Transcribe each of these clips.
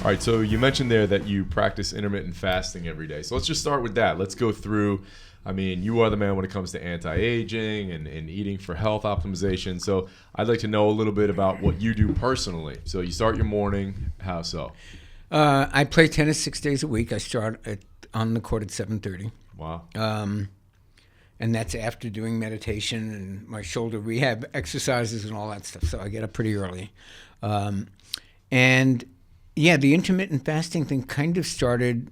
All right, so you mentioned there that you practice intermittent fasting every day. So let's just start with that. Let's go through, I mean, you are the man when it comes to anti-aging and eating for health optimization. So I'd like to know a little bit about what you do personally. So you start your morning, how so? I play tennis 6 days a week. I start on the court at 7:30. Wow. And that's after doing meditation and my shoulder rehab exercises and all that stuff. So I get up pretty early. And yeah, the intermittent fasting thing kind of started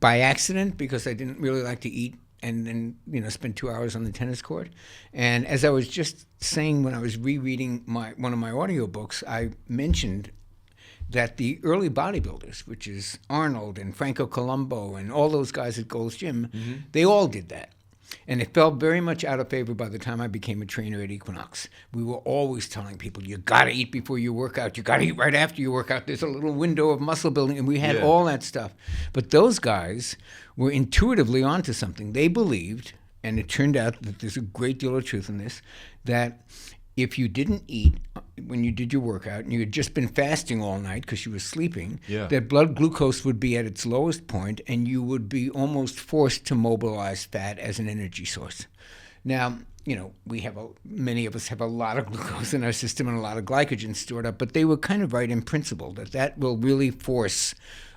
by accident because I didn't really like to eat and then, spend 2 hours on the tennis court. And as I was just saying when I was rereading one of my audiobooks, I mentioned that the early bodybuilders, which is Arnold and Franco Columbu and all those guys at Gold's Gym, they all did that. And it fell very much out of favor by the time I became a trainer at Equinox. We were always telling people, you got to eat before you work out. You got to eat right after you work out. There's a little window of muscle building. And we had all that stuff. But those guys were intuitively onto something. They believed, and it turned out that there's a great deal of truth in this, that if you didn't eat when you did your workout and you had just been fasting all night because you were sleeping, that blood glucose would be at its lowest point and you would be almost forced to mobilize fat as an energy source. Now, many of us have a lot of glucose in our system and a lot of glycogen stored up, but they were kind of right in principle that will really force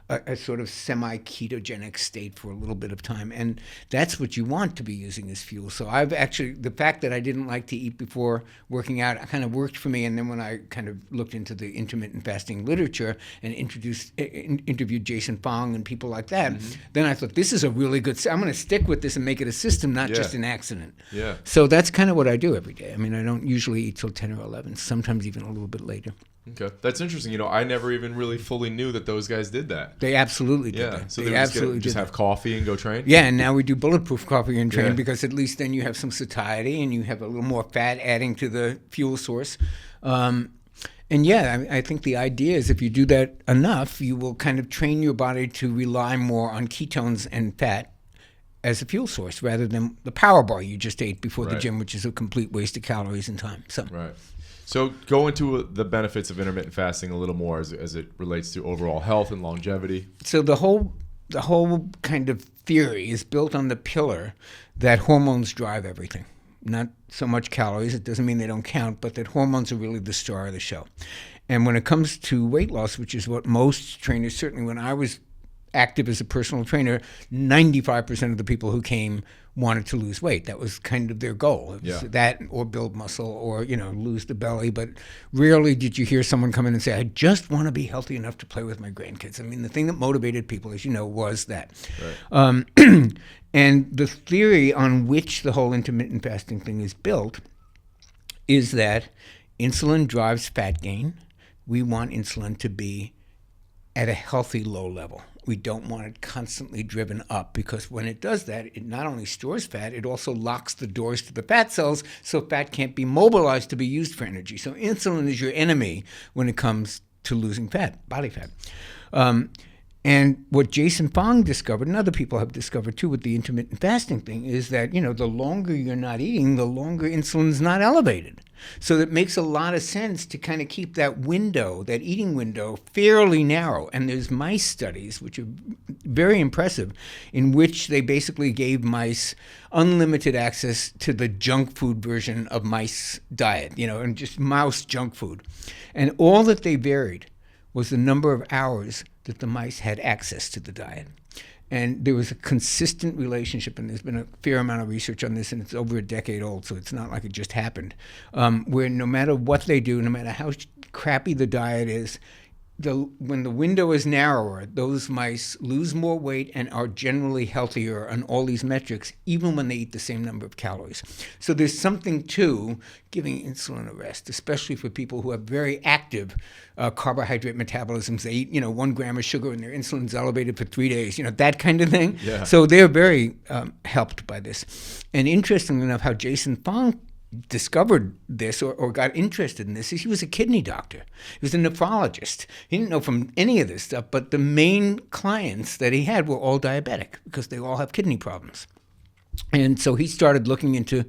a sort of semi-ketogenic state for a little bit of time. And that's what you want to be using as fuel. So the fact that I didn't like to eat before working out kind of worked for me. And then when I kind of looked into the intermittent fasting literature and interviewed Jason Fong and people like that, then I thought, this is a really good, I'm going to stick with this and make it a system, not just an accident. Yeah. So that's kind of what I do every day. I mean, I don't usually eat till 10 or 11, sometimes even a little bit later. Okay, that's interesting. I never even really fully knew that those guys did that. They absolutely did that. So they absolutely just have coffee and go train? Yeah, and now we do bulletproof coffee and train because at least then you have some satiety and you have a little more fat adding to the fuel source. And I think the idea is if you do that enough, you will kind of train your body to rely more on ketones and fat as a fuel source rather than the power bar you just ate before the gym, which is a complete waste of calories and time. So go into the benefits of intermittent fasting a little more as it relates to overall health and longevity. So the whole kind of theory is built on the pillar that hormones drive everything. Not so much calories, it doesn't mean they don't count, but that hormones are really the star of the show. And when it comes to weight loss, which is what most trainers, certainly when I was active as a personal trainer, 95% of the people who came wanted to lose weight. That was kind of their goal. It was that or build muscle or, lose the belly. But rarely did you hear someone come in and say, I just want to be healthy enough to play with my grandkids. I mean, the thing that motivated people, as you know, was that. Right. And the theory on which the whole intermittent fasting thing is built is that insulin drives fat gain. We want insulin to be at a healthy low level. We don't want it constantly driven up because when it does that, it not only stores fat, it also locks the doors to the fat cells so fat can't be mobilized to be used for energy. So insulin is your enemy when it comes to losing fat, body fat. And what Jason Fong discovered, and other people have discovered too with the intermittent fasting thing, is that, the longer you're not eating, the longer insulin's not elevated. So it makes a lot of sense to kind of keep that window, that eating window, fairly narrow. And there's mice studies, which are very impressive, in which they basically gave mice unlimited access to the junk food version of mice diet, and just mouse junk food. And all that they varied was the number of hours that the mice had access to the diet. And there was a consistent relationship, and there's been a fair amount of research on this, and it's over a decade old, so it's not like it just happened, where no matter what they do, no matter how crappy the diet is, when the window is narrower, those mice lose more weight and are generally healthier on all these metrics, even when they eat the same number of calories. So there's something to giving insulin a rest, especially for people who have very active carbohydrate metabolisms. They eat, 1 gram of sugar and their insulin's elevated for 3 days, that kind of thing. Yeah. So they're very helped by this. And interestingly enough, how Jason Fong discovered this or got interested in this is he was a kidney doctor. He was a nephrologist. He didn't know from any of this stuff, but the main clients that he had were all diabetic because they all have kidney problems. And so he started looking into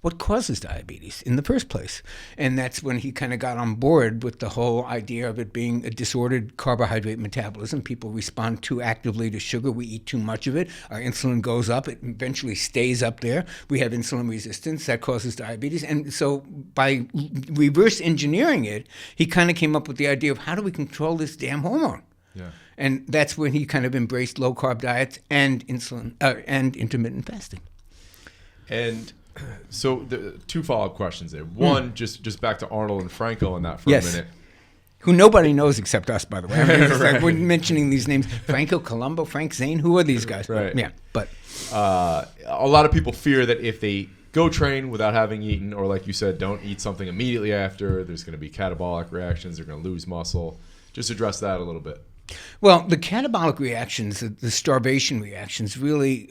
what causes diabetes in the first place. And that's when he kind of got on board with the whole idea of it being a disordered carbohydrate metabolism. People respond too actively to sugar. We eat too much of it. Our insulin goes up. It eventually stays up there. We have insulin resistance. That causes diabetes. And so by reverse engineering it, he kind of came up with the idea of how do we control this damn hormone? Yeah. And that's when he kind of embraced low-carb diets and insulin and intermittent fasting. And so the two follow-up questions there. One, just back to Arnold and Franco on that for a minute. Who nobody knows except us, by the way. I mean, it's like we're mentioning these names. Franco Colombo, Frank Zane, who are these guys? Right. Yeah, but a lot of people fear that if they go train without having eaten, or like you said, don't eat something immediately after, there's going to be catabolic reactions, they're going to lose muscle. Just address that a little bit. Well, the catabolic reactions, the starvation reactions, really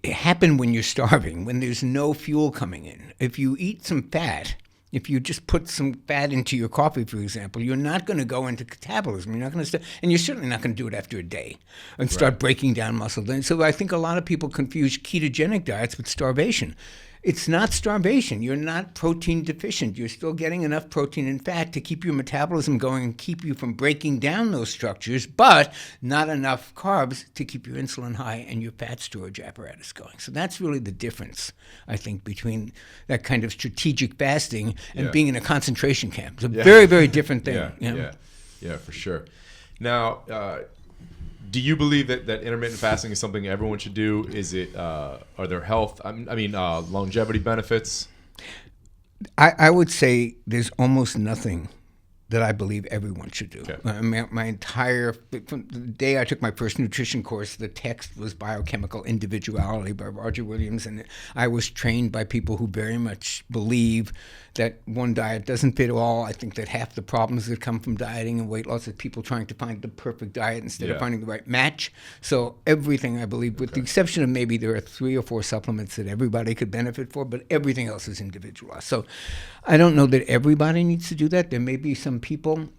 happen when you're starving, when there's no fuel coming in. If you eat some fat, if you just put some fat into your coffee, for example, you're not going to go into catabolism. You're not going to and you're certainly not going to do it after a day and start breaking down muscle. And so I think a lot of people confuse ketogenic diets with starvation. It's not starvation. You're not protein deficient. You're still getting enough protein and fat to keep your metabolism going and keep you from breaking down those structures, but not enough carbs to keep your insulin high and your fat storage apparatus going. So that's really the difference, I think, between that kind of strategic fasting and being in a concentration camp. It's a very, very different thing. Yeah, for sure. Now, do you believe that intermittent fasting is something everyone should do? Is it are there health? Longevity benefits? I would say there's almost nothing that I believe everyone should do. Okay. From the day I took my first nutrition course, the text was Biochemical Individuality by Roger Williams, and I was trained by people who very much believe that one diet doesn't fit all. I think that half the problems that come from dieting and weight loss is people trying to find the perfect diet instead of finding the right match. So everything, I believe, with the exception of maybe there are 3 or 4 supplements that everybody could benefit for, but everything else is individualized. So I don't know that everybody needs to do that. There may be some people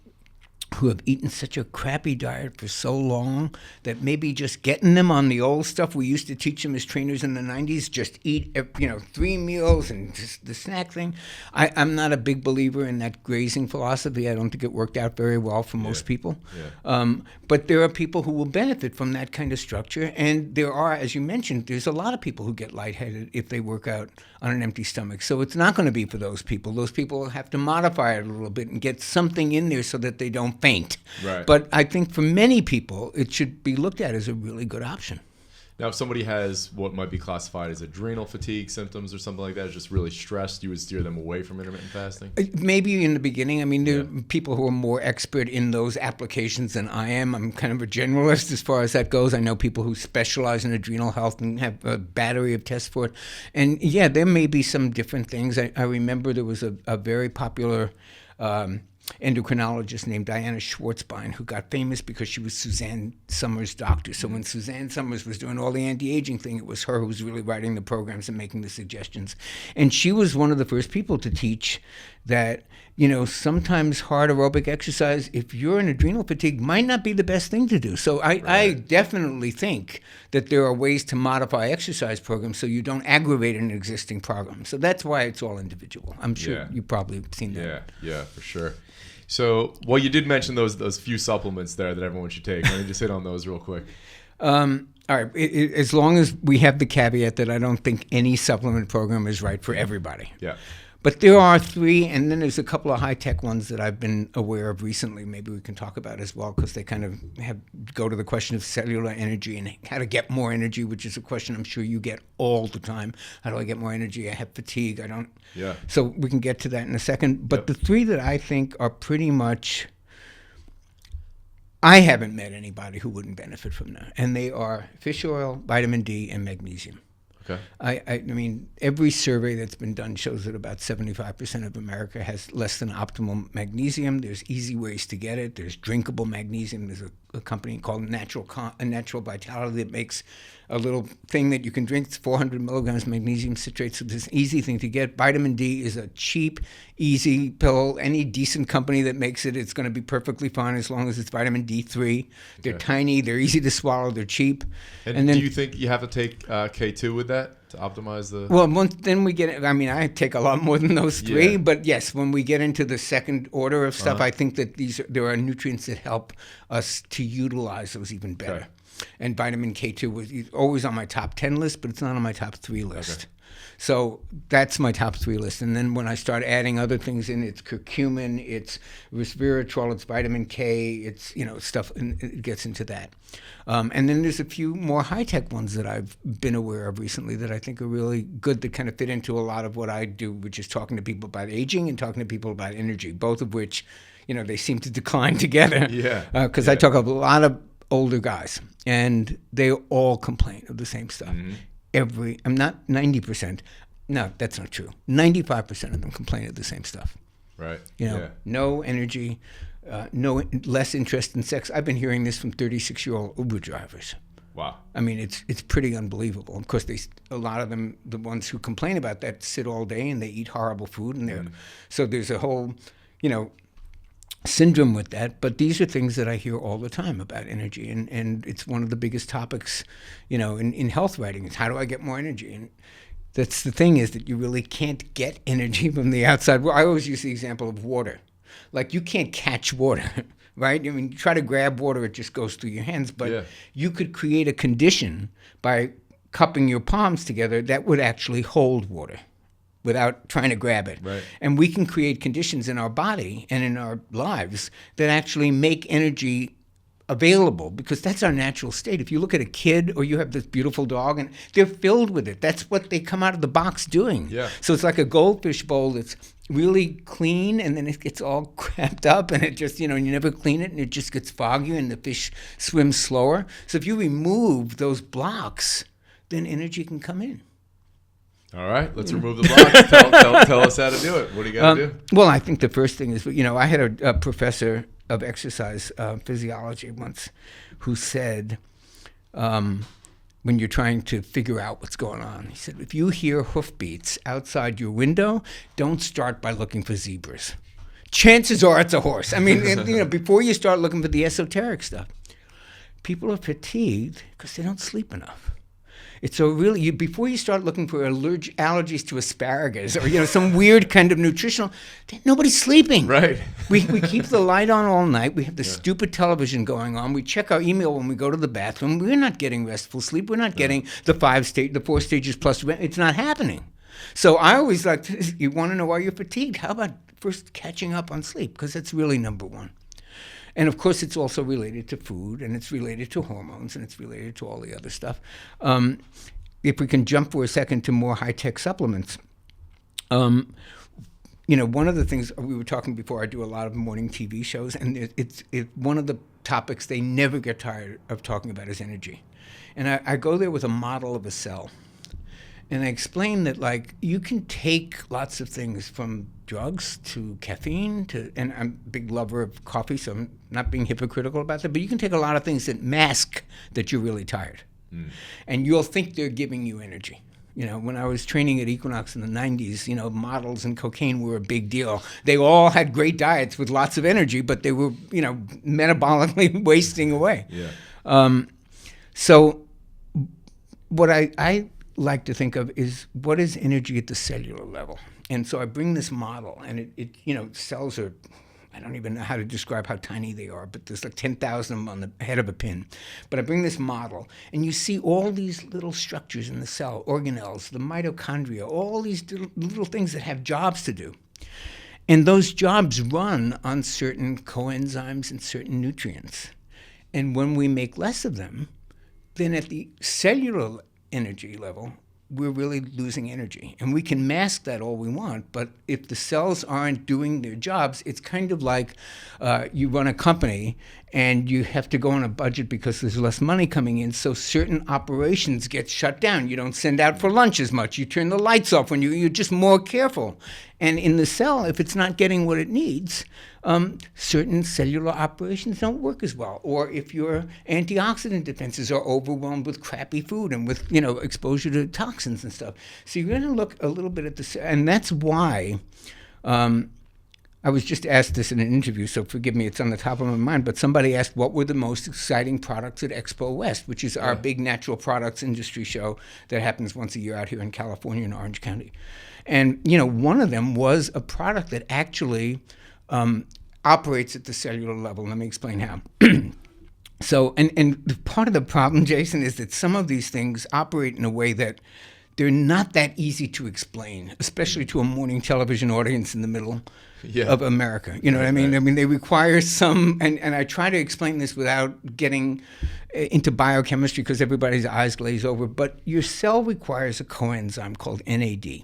who have eaten such a crappy diet for so long that maybe just getting them on the old stuff we used to teach them as trainers in the 90s, just eat 3 meals and just the snack thing. I'm not a big believer in that grazing philosophy. I don't think it worked out very well for most people. But there are people who will benefit from that kind of structure. And there are, as you mentioned, there's a lot of people who get lightheaded if they work out on an empty stomach. So it's not going to be for those people. Those people will have to modify it a little bit and get something in there so that they don't faint. Right. But I think for many people, it should be looked at as a really good option. Now, if somebody has what might be classified as adrenal fatigue symptoms or something like that, is just really stressed, you would steer them away from intermittent fasting? Maybe in the beginning. I mean, there are people who are more expert in those applications than I am. I'm kind of a generalist as far as that goes. I know people who specialize in adrenal health and have a battery of tests for it. And yeah, there may be some different things. I remember there was a very popular endocrinologist named Diana Schwartzbein, who got famous because she was Suzanne Summers' doctor. So when Suzanne Summers was doing all the anti-aging thing, it was her who was really writing the programs and making the suggestions. And she was one of the first people to teach that, sometimes hard aerobic exercise, if you're in adrenal fatigue, might not be the best thing to do. So I definitely think that there are ways to modify exercise programs so you don't aggravate an existing program. So that's why it's all individual. I'm sure you probably have seen that. Yeah, for sure. So, you did mention those few supplements there that everyone should take. Let me just hit on those real quick. All right. As long as we have the caveat that I don't think any supplement program is right for everybody. Yeah. But there are 3, and then there's a couple of high-tech ones that I've been aware of recently. Maybe we can talk about as well, because they kind of go to the question of cellular energy and how to get more energy, which is a question I'm sure you get all the time. How do I get more energy? I have fatigue. I don't. Yeah. So we can get to that in a second. But the 3 that I think are pretty much, I haven't met anybody who wouldn't benefit from them, and they are fish oil, vitamin D, and magnesium. Okay. I mean, every survey that's been done shows that about 75% of America has less than optimal magnesium. There's easy ways to get it. There's drinkable magnesium. There's a company called Natural Vitality that makes a little thing that you can drink. It's 400 milligrams magnesium citrate, so it's an easy thing to get. Vitamin D is a cheap, easy pill. Any decent company that makes it, it's going to be perfectly fine as long as it's vitamin D3. They're tiny, they're easy to swallow, they're cheap. And then, do you think you have to take K2 with that? to optimize the? Well, then we get. I mean, I take a lot more than those three, Yeah. but yes, when we get into the second order of stuff, Uh-huh. I think that there are nutrients that help us to utilize those even better. Okay. And vitamin K2 was always on my top 10 list, but it's not on my top 3 list. Okay. So that's my top 3 list. And then when I start adding other things in, it's curcumin, it's resveratrol, it's vitamin K, it's stuff, and it gets into that. And then there's a few more high-tech ones that I've been aware of recently that I think are really good, that kind of fit into a lot of what I do, which is talking to people about aging and talking to people about energy, both of which, they seem to decline together. Yeah. Because I talk to a lot of older guys, and they all complain of the same stuff. Mm-hmm. I'm not 90%. No, that's not true. 95% of them complain of the same stuff. Right. No energy, less interest in sex. I've been hearing this from 36-year-old Uber drivers. Wow. I mean, it's pretty unbelievable. Of course, a lot of them, the ones who complain about that, sit all day and they eat horrible food, and so there's a whole, syndrome with that. But these are things that I hear all the time about energy, and it's one of the biggest topics, in health writing. Is how do I get more energy? And that's the thing, is that you really can't get energy from the outside. Well, I always use the example of water. Like, you can't catch water, right? I mean, you try to grab water, it just goes through your hands. But you could create a condition by cupping your palms together that would actually hold water without trying to grab it. Right. And we can create conditions in our body and in our lives that actually make energy available, because that's our natural state. If you look at a kid, or you have this beautiful dog, and they're filled with it. That's what they come out of the box doing. Yeah. So it's like a goldfish bowl that's really clean, and then it gets all crapped up, and it just, you never clean it, and it just gets foggy, and the fish swims slower. So if you remove those blocks, then energy can come in. All right, let's remove the blocks. Tell us how to do it. What do you got to do? Well, I think the first thing is, I had a professor of exercise physiology once who said, when you're trying to figure out what's going on, he said, if you hear hoofbeats outside your window, don't start by looking for zebras. Chances are it's a horse. I mean, before you start looking for the esoteric stuff. People are fatigued because they don't sleep enough. It's so really, before you start looking for allergies to asparagus or some weird kind of nutritional, nobody's sleeping. Right. We keep the light on all night. We have the stupid television going on. We check our email when we go to the bathroom. We're not getting restful sleep. We're not getting the 4 stages plus. It's not happening. So I always you want to know why you're fatigued? How about first catching up on sleep? Because that's really number one. And of course, it's also related to food, and it's related to hormones, and it's related to all the other stuff. If we can jump for a second to more high-tech supplements, one of the things we were talking before, I do a lot of morning TV shows, and it's one of the topics they never get tired of talking about is energy. And I go there with a model of a cell. And I explain that, you can take lots of things, from drugs to caffeine and I'm a big lover of coffee, so I'm not being hypocritical about that, but you can take a lot of things that mask that you're really tired. And you'll think they're giving you energy. When I was training at Equinox in the 90s, models and cocaine were a big deal. They all had great diets with lots of energy, but they were, metabolically wasting away. Yeah. So what I like to think of is, what is energy at the cellular level? And so I bring this model, and it cells are, I don't even know how to describe how tiny they are, but there's 10,000 of them on the head of a pin. But I bring this model, and you see all these little structures in the cell, organelles, the mitochondria, all these little things that have jobs to do. And those jobs run on certain coenzymes and certain nutrients. And when we make less of them, then at the cellular energy level, we're really losing energy. And we can mask that all we want, but if the cells aren't doing their jobs, it's kind of like you run a company and you have to go on a budget because there's less money coming in, so certain operations get shut down. You don't send out for lunch as much. You turn the lights off when you're just more careful. And in the cell, if it's not getting what it needs, certain cellular operations don't work as well. Or if your antioxidant defenses are overwhelmed with crappy food and with exposure to toxins and stuff. So you're going to look a little bit at and that's why I was just asked this in an interview, so forgive me, it's on the top of my mind, but somebody asked what were the most exciting products at Expo West, which is our big natural products industry show that happens once a year out here in California in Orange County. And, one of them was a product that actually operates at the cellular level. Let me explain how. So, and part of the problem, Jason, is that some of these things operate in a way that they're not that easy to explain, especially to a morning television audience in the middle of America. You know what I mean? I mean, they require some, and I try to explain this without getting into biochemistry because everybody's eyes glaze over, but your cell requires a coenzyme called NAD.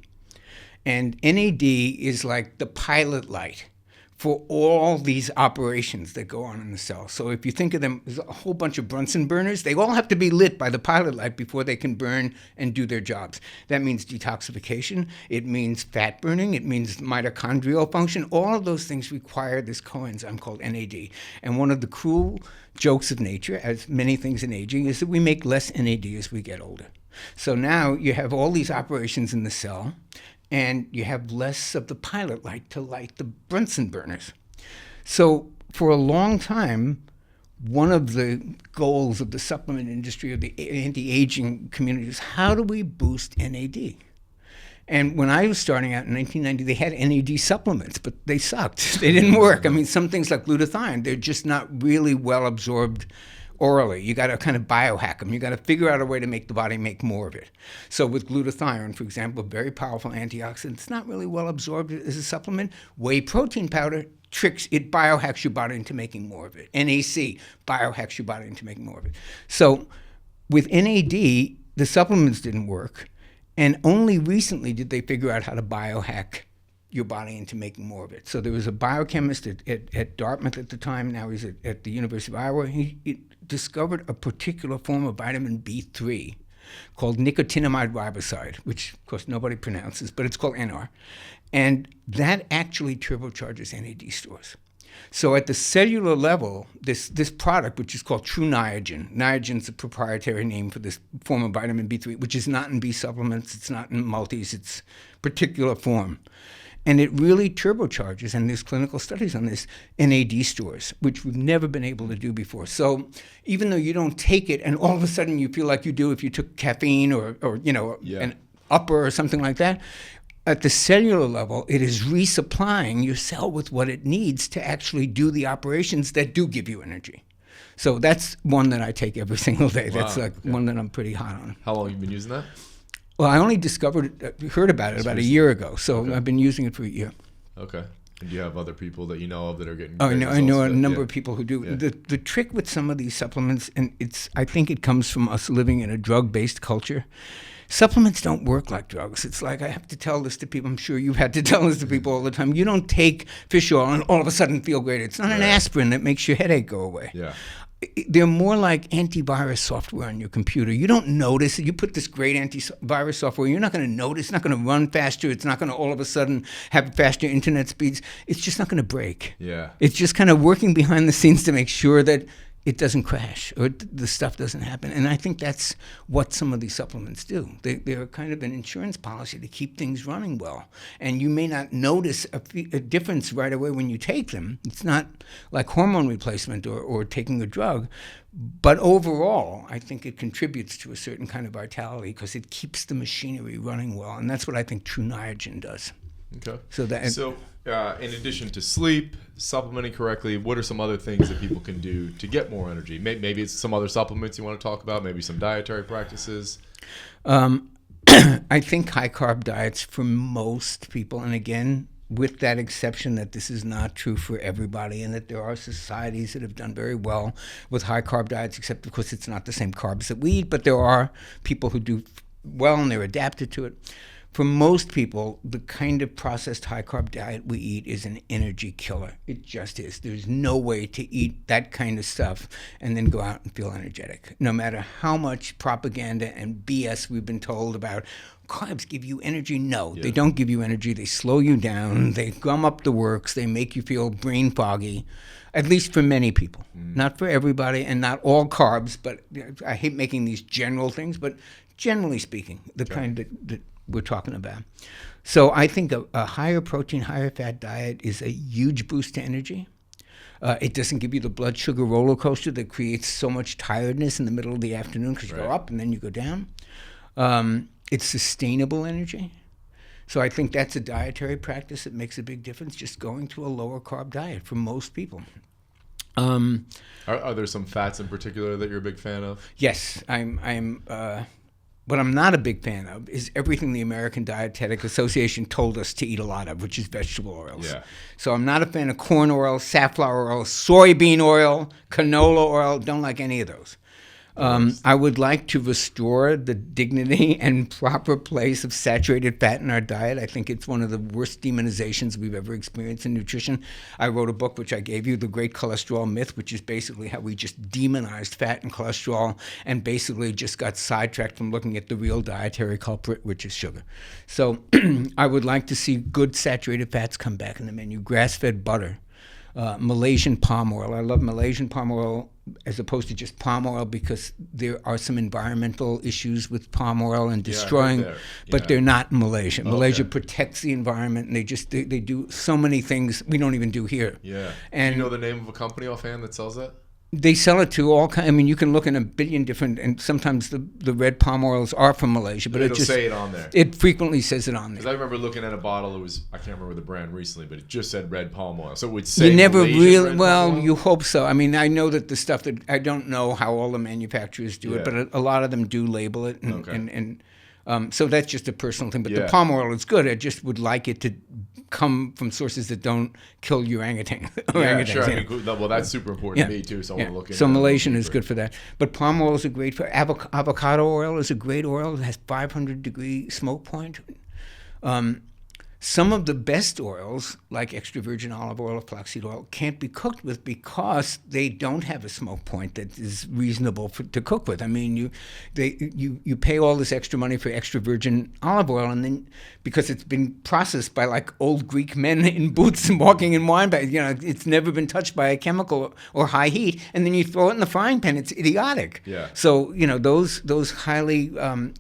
And NAD is like the pilot light for all these operations that go on in the cell. So if you think of them as a whole bunch of Bunsen burners, they all have to be lit by the pilot light before they can burn and do their jobs. That means detoxification, it means fat burning, it means mitochondrial function. All of those things require this coenzyme called NAD. And one of the cruel jokes of nature, as many things in aging, is that we make less NAD as we get older. So now you have all these operations in the cell, and you have less of the pilot light to light the Bunsen burners. So for a long time, one of the goals of the supplement industry or the anti-aging community is how do we boost NAD? And when I was starting out in 1990, they had NAD supplements, but they sucked. They didn't work. I mean, some things like glutathione, they're just not really well absorbed orally. You got to kind of biohack them. You got to figure out a way to make the body make more of it. So with glutathione, for example, a very powerful antioxidant, it's not really well absorbed as a supplement. Whey protein powder it biohacks your body into making more of it. NAC biohacks your body into making more of it. So with NAD, the supplements didn't work, and only recently did they figure out how to biohack your body into making more of it. So there was a biochemist at Dartmouth at the time, now he's at the University of Iowa. He discovered a particular form of vitamin B3 called nicotinamide riboside, which of course nobody pronounces, but it's called NR. And that actually turbocharges NAD stores. So at the cellular level, this product, which is called True Niagen, Niagen's a proprietary name for this form of vitamin B3, which is not in B supplements, it's not in multis, it's particular form. And it really turbocharges, and there's clinical studies on this, NAD stores, which we've never been able to do before. So even though you don't take it, and all of a sudden you feel like you do if you took caffeine or an upper or something like that, at the cellular level, it is resupplying your cell with what it needs to actually do the operations that do give you energy. So that's one that I take every single day. Wow, that's one that I'm pretty hot on. How long have you been using that? Well, I only heard about it about a year ago, so I've been using it for a year. Okay. And do you have other people that you know of that are getting? I know a number of people who do. Yeah. The trick with some of these supplements, and I think it comes from us living in a drug-based culture. Supplements don't work like drugs. It's like I have to tell this to people. I'm sure you've had to tell this to people all the time. You don't take fish oil and all of a sudden feel great. It's not an aspirin that makes your headache go away. Yeah. They're more like antivirus software on your computer. You don't notice it. You put this great antivirus software, you're not going to notice. It's not going to run faster. It's not going to all of a sudden have faster internet speeds. It's just not going to break. Yeah. It's just kind of working behind the scenes to make sure that it doesn't crash or the stuff doesn't happen. And I think that's what some of these supplements do. They're kind of an insurance policy to keep things running well. And you may not notice a difference right away when you take them. It's not like hormone replacement or taking a drug. But overall, I think it contributes to a certain kind of vitality because it keeps the machinery running well. And that's what I think True Niagen does. Okay. So in addition to sleep, supplementing correctly, what are some other things that people can do to get more energy? Maybe it's some other supplements you want to talk about, maybe some dietary practices. I think high carb diets for most people, and again, with that exception that this is not true for everybody and that there are societies that have done very well with high carb diets, except of course it's not the same carbs that we eat, but there are people who do well and they're adapted to it. For most people, the kind of processed high-carb diet we eat is an energy killer. It just is. There's no way to eat that kind of stuff and then go out and feel energetic. No matter how much propaganda and BS we've been told about carbs give you energy. No, they don't give you energy. They slow you down. They gum up the works. They make you feel brain foggy, at least for many people. Not for everybody and not all carbs, but I hate making these general things, but generally speaking, the kind that we're talking about. So I think a higher protein, higher fat diet is a huge boost to energy. It doesn't give you the blood sugar roller coaster that creates so much tiredness in the middle of the afternoon because you go up and then you go down. It's sustainable energy. So I think that's a dietary practice that makes a big difference, just going to a lower carb diet for most people. Are there some fats in particular that you're a big fan of? Yes, what I'm not a big fan of is everything the American Dietetic Association told us to eat a lot of, which is vegetable oils. Yeah. So I'm not a fan of corn oil, safflower oil, soybean oil, canola oil. Don't like any of those. I would like to restore the dignity and proper place of saturated fat in our diet. I think it's one of the worst demonizations we've ever experienced in nutrition. I wrote a book, which I gave you, The Great Cholesterol Myth, which is basically how we just demonized fat and cholesterol and basically just got sidetracked from looking at the real dietary culprit, which is sugar. So I would like to see good saturated fats come back in the menu. Grass-fed butter. Malaysian palm oil. I love Malaysian palm oil as opposed to just palm oil because there are some environmental issues with palm oil and destroying, but they're not in Malaysia. Malaysia protects the environment, and they do so many things we don't even do here. Yeah. And do you know the name of a company offhand that sells that? They sell it to all kinds. I mean, you can look in a billion different, and sometimes the red palm oils are from Malaysia, but it'll say it on there. It frequently says it on there. Because I remember looking at a bottle. It was, I can't remember the brand recently, but it just said red palm oil. So it would say you never Malaysian really. red Well, palm oil? you hope so. I mean, I know that the stuff that I don't know how all the manufacturers do it, but a lot of them do label it, and so that's just a personal thing. But the palm oil is good. I just would like it to come from sources that don't kill orangutan. Yeah, sure. I mean, well, that's super important to me too. So I want to look into. So Malaysian is good for that. But palm oil is a great for avocado oil is a great oil. It has 500-degree smoke point. Some of the best oils, like extra virgin olive oil or flaxseed oil, can't be cooked with because they don't have a smoke point that is reasonable to cook with. I mean, you pay all this extra money for extra virgin olive oil, and then because it's been processed by like old Greek men in boots and walking in wine bags, it's never been touched by a chemical or high heat, and then you throw it in the frying pan. It's idiotic. Yeah. So those highly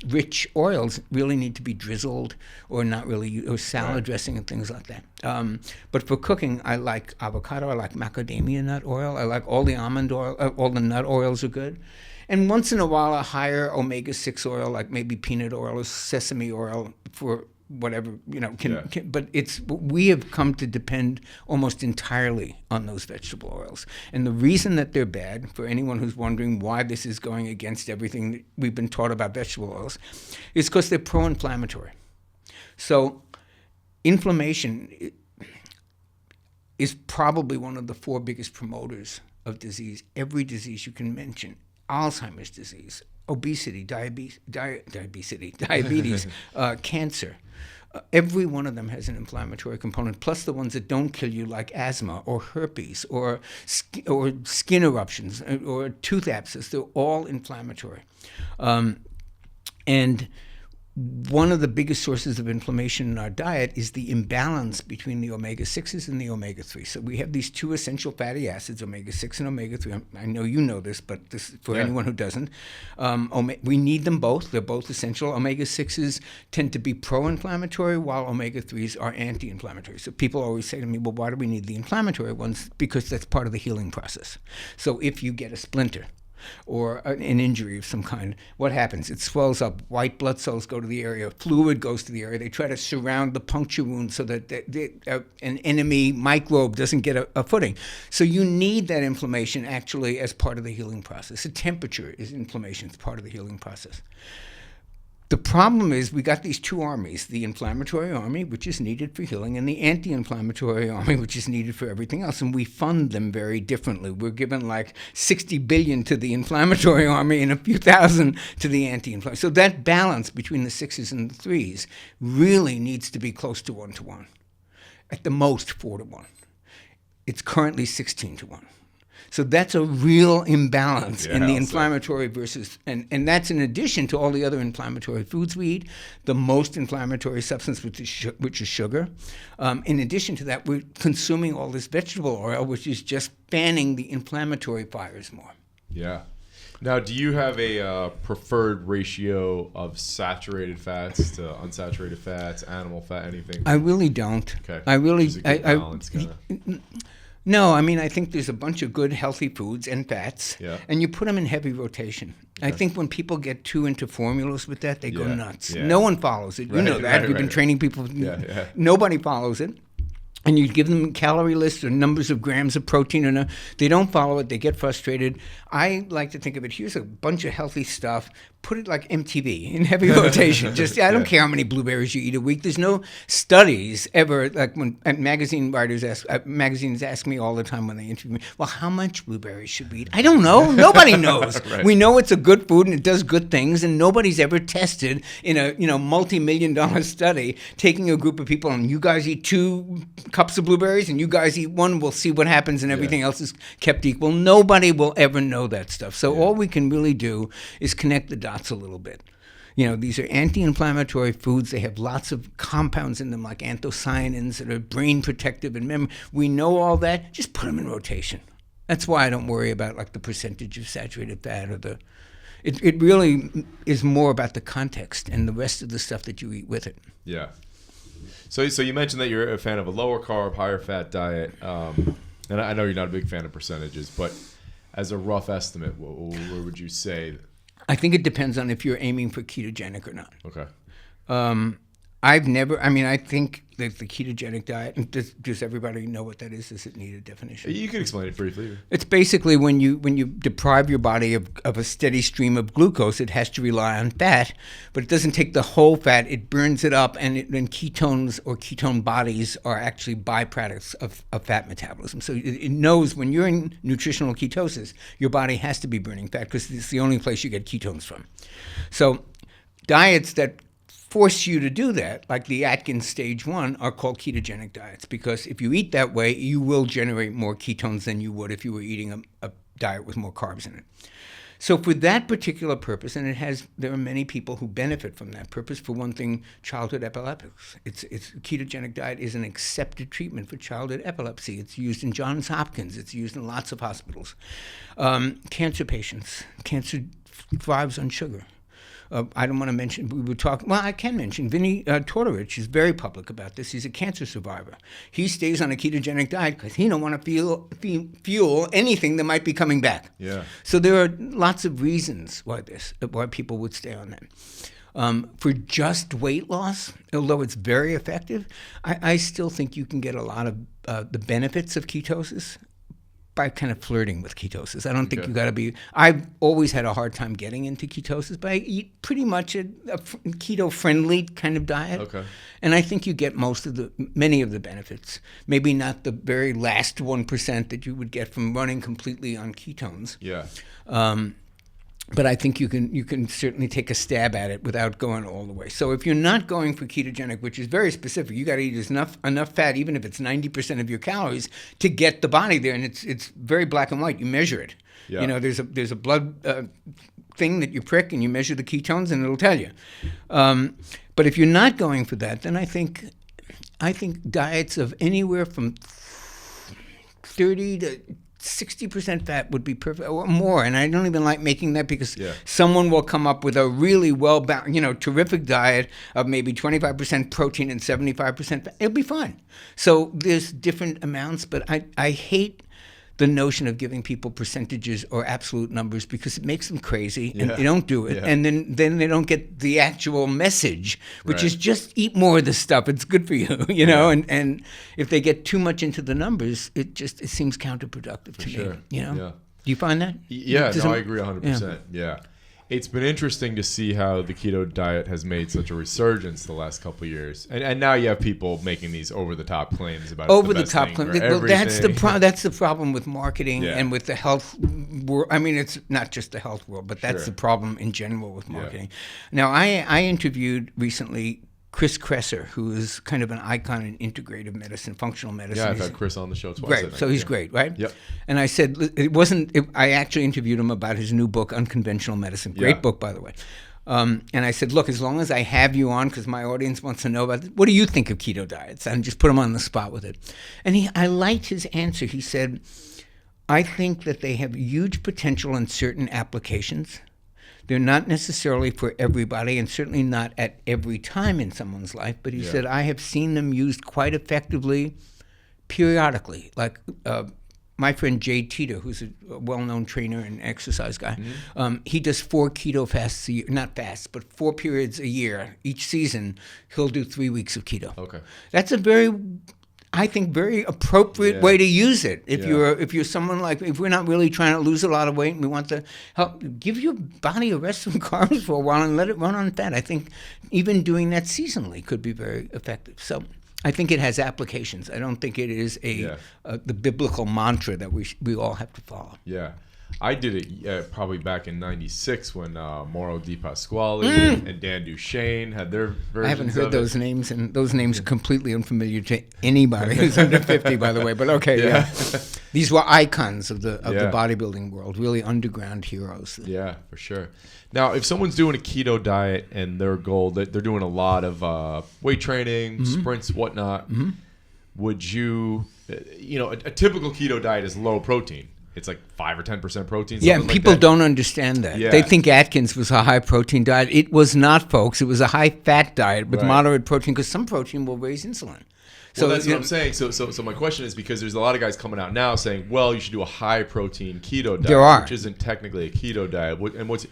rich oils really need to be drizzled or not really, or salad dressing and things like that. But for cooking, I like avocado. I like macadamia nut oil. I like all the almond oil. All the nut oils are good. And once in a while, a higher omega-6 oil, like maybe peanut oil or sesame oil for whatever, but we have come to depend almost entirely on those vegetable oils. And the reason that they're bad, for anyone who's wondering why this is going against everything that we've been taught about vegetable oils, is because they're pro-inflammatory. So inflammation is probably one of the 4 biggest promoters of disease. Every disease you can mention, Alzheimer's disease, obesity, diabetes, cancer. Every one of them has an inflammatory component, plus the ones that don't kill you, like asthma or herpes or skin eruptions or tooth abscess. They're all inflammatory. And one of the biggest sources of inflammation in our diet is the imbalance between the omega-6s and the omega-3s. So we have these 2 essential fatty acids, omega-6 and omega-3. I know you know this, but this is for anyone who doesn't. We need them both. They're both essential. Omega-6s tend to be pro-inflammatory, while omega-3s are anti-inflammatory. So people always say to me, well, why do we need the inflammatory ones? Because that's part of the healing process. So if you get a splinter, or an injury of some kind, what happens? It swells up. White blood cells go to the area. Fluid goes to the area. They try to surround the puncture wound so that an enemy microbe doesn't get a footing. So you need that inflammation actually as part of the healing process. The temperature is inflammation. It's part of the healing process. The problem is we got these 2 armies, the inflammatory army, which is needed for healing, and the anti-inflammatory army, which is needed for everything else, and we fund them very differently. We're given like $60 billion to the inflammatory army and a few thousand to the anti-inflammatory. So that balance between the 6s and the 3s really needs to be close to 1-to-1, at the most 4-to-1. It's currently 16-to-1. So that's a real imbalance in the inflammatory versus, and that's in addition to all the other inflammatory foods we eat, the most inflammatory substance, which is sugar. In addition to that, we're consuming all this vegetable oil, which is just fanning the inflammatory fires more. Yeah. Now, do you have a preferred ratio of saturated fats to unsaturated fats, animal fat, anything? I really don't. Okay. I really, Just a good balance, kinda. No, I mean, I think there's a bunch of good, healthy foods and fats, Yeah. and you put them in heavy rotation. I think when people get too into formulas with that, they go Yeah, nuts. yeah. No one follows it. You Right, know that. right, We've been right. training people. Yeah. Nobody follows it. And you give them calorie lists or numbers of grams of protein, and they don't follow it. They get frustrated. I like to think of it, here's a bunch of healthy stuff. Put it like MTV in heavy rotation. Just I don't care how many blueberries you eat a week. There's no studies ever, like when magazines ask me all the time when they interview me, well, how much blueberries should we eat? I don't know. Nobody knows. Right. We know it's a good food and it does good things, and nobody's ever tested in a multi-million-dollar study taking a group of people and you guys eat 2 cups of blueberries and you guys eat 1. We'll see what happens, and everything else is kept equal. Nobody will ever know that stuff. So all we can really do is connect the dots a little bit. These are anti-inflammatory foods. They have lots of compounds in them, like anthocyanins that are brain protective and memory. We know all that. Just put them in rotation. That's why I don't worry about like the percentage of saturated fat or it really is more about the context and the rest of the stuff that you eat with it. Yeah. So you mentioned that you're a fan of a lower carb, higher fat diet, and I know you're not a big fan of percentages, but as a rough estimate, where would you say? I think it depends on if you're aiming for ketogenic or not. Okay. I think that the ketogenic diet, and does everybody know what that is? Does it need a definition? You can explain it briefly. It's basically when you deprive your body of a steady stream of glucose, it has to rely on fat, but it doesn't take the whole fat. It burns it up, and then ketones or ketone bodies are actually byproducts of fat metabolism. So it knows when you're in nutritional ketosis, your body has to be burning fat because it's the only place you get ketones from. So diets that force you to do that, like the Atkins stage 1, are called ketogenic diets, because if you eat that way, you will generate more ketones than you would if you were eating a diet with more carbs in it. So for that particular purpose, and there are many people who benefit from that purpose. For one thing, childhood epileptics. It's ketogenic diet is an accepted treatment for childhood epilepsy. It's used in Johns Hopkins. It's used in lots of hospitals. Cancer patients. Cancer thrives on sugar. I don't want to mention, I can mention Vinny Tortorich is very public about this. He's a cancer survivor. He stays on a ketogenic diet because he don't want to fuel anything that might be coming back. Yeah. So there are lots of reasons why people would stay on that. For just weight loss, although it's very effective, I still think you can get a lot of the benefits of ketosis by kind of flirting with ketosis. I don't think you got to be. I've always had a hard time getting into ketosis, but I eat pretty much a keto-friendly kind of diet. Okay. And I think you get many of the benefits. Maybe not the very last 1% that you would get from running completely on ketones. Yeah. But I think you can certainly take a stab at it without going all the way. So if you're not going for ketogenic, which is very specific, you got to eat enough fat, even if it's 90% of your calories, to get the body there. And it's very black and white. You measure it. Yeah. There's a blood thing that you prick, and you measure the ketones, and it'll tell you. But if you're not going for that, then I think diets of anywhere from 30 to 60% fat would be perfect, or more. And I don't even like making that, because someone will come up with a really well-balanced, terrific diet of maybe 25% protein and 75% fat. It'll be fine. So there's different amounts, but I hate the notion of giving people percentages or absolute numbers, because it makes them crazy, and they don't do it. And then they don't get the actual message, which is just eat more of this stuff. It's good for you, know. And if they get too much into the numbers, it seems counterproductive to me. Do you find that? Yeah, I agree 100%. Yeah. It's been interesting to see how the keto diet has made such a resurgence the last couple of years, and now you have people making these over-the-top claims about over-the-top claims. Well, that's the problem with marketing and with the health world. I mean, it's not just the health world, but that's the problem in general with marketing. Now, I interviewed recently Chris Kresser, who is kind of an icon in integrative medicine, functional medicine. Yeah, I've had Chris on the show twice. Right, so he's great, right? Yep. And I said, I actually interviewed him about his new book, Unconventional Medicine. Great book, by the way. And I said, look, as long as I have you on, because my audience wants to know about this, what do you think of keto diets? And just put him on the spot with it. And I liked his answer. He said, I think that they have huge potential in certain applications. They're not necessarily for everybody, and certainly not at every time in someone's life. But he said, I have seen them used quite effectively periodically. Like my friend Jay Tito, who's a well-known trainer and exercise guy, he does 4 keto fasts a year. Not fasts, but 4 periods a year. Each season, he'll do 3 weeks of keto. Okay. That's a I think very appropriate way to use it. If you're someone like, if we're not really trying to lose a lot of weight and we want to help give your body a rest from carbs for a while and let it run on fat, I think even doing that seasonally could be very effective. So I think it has applications. I don't think it is the biblical mantra that we all have to follow. Yeah. I did it probably back in '96 when Mauro Di Pasquale and Dan Duchesne had their versions. I haven't heard those names, and those names are completely unfamiliar to anybody who's under 50, by the way. But okay, these were icons of the bodybuilding world, really underground heroes. Yeah, for sure. Now, if someone's doing a keto diet and their goal, they're doing a lot of weight training, sprints, whatnot, would you, a typical keto diet is low protein. It's like 5 or 10% protein. Yeah, and people don't understand that. Yeah. They think Atkins was a high-protein diet. It was not, folks. It was a high-fat diet with moderate protein, because some protein will raise insulin. So that's what I'm saying. So my question is, because there's a lot of guys coming out now saying, well, you should do a high-protein keto diet, which isn't technically a keto diet. And what's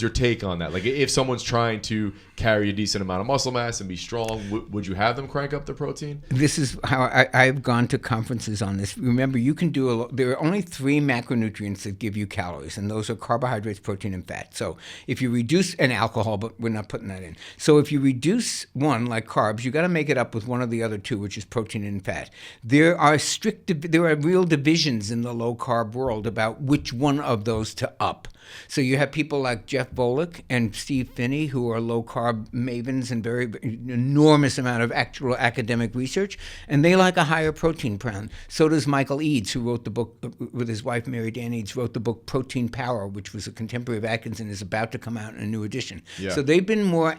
your take on that? Like, if someone's trying to carry a decent amount of muscle mass and be strong, would you have them crank up their protein? This is how I've gone to conferences on this. Remember, you can do there are only 3 macronutrients that give you calories, and those are carbohydrates, protein, and fat. So if you reduce, and alcohol, but we're not putting that in. So if you reduce one, like carbs, you got to make it up with one of the other 2, which is protein and fat. There are real divisions in the low carb world about which one of those to up. So you have people like Jeff Volek and Steve Finney, who are low-carb mavens and very enormous amount of actual academic research, and they like a higher protein plan. So does Michael Eads, who wrote the book with his wife, Mary Dan Eads, wrote the book Protein Power, which was a contemporary of Atkins and is about to come out in a new edition. Yeah. So they've been more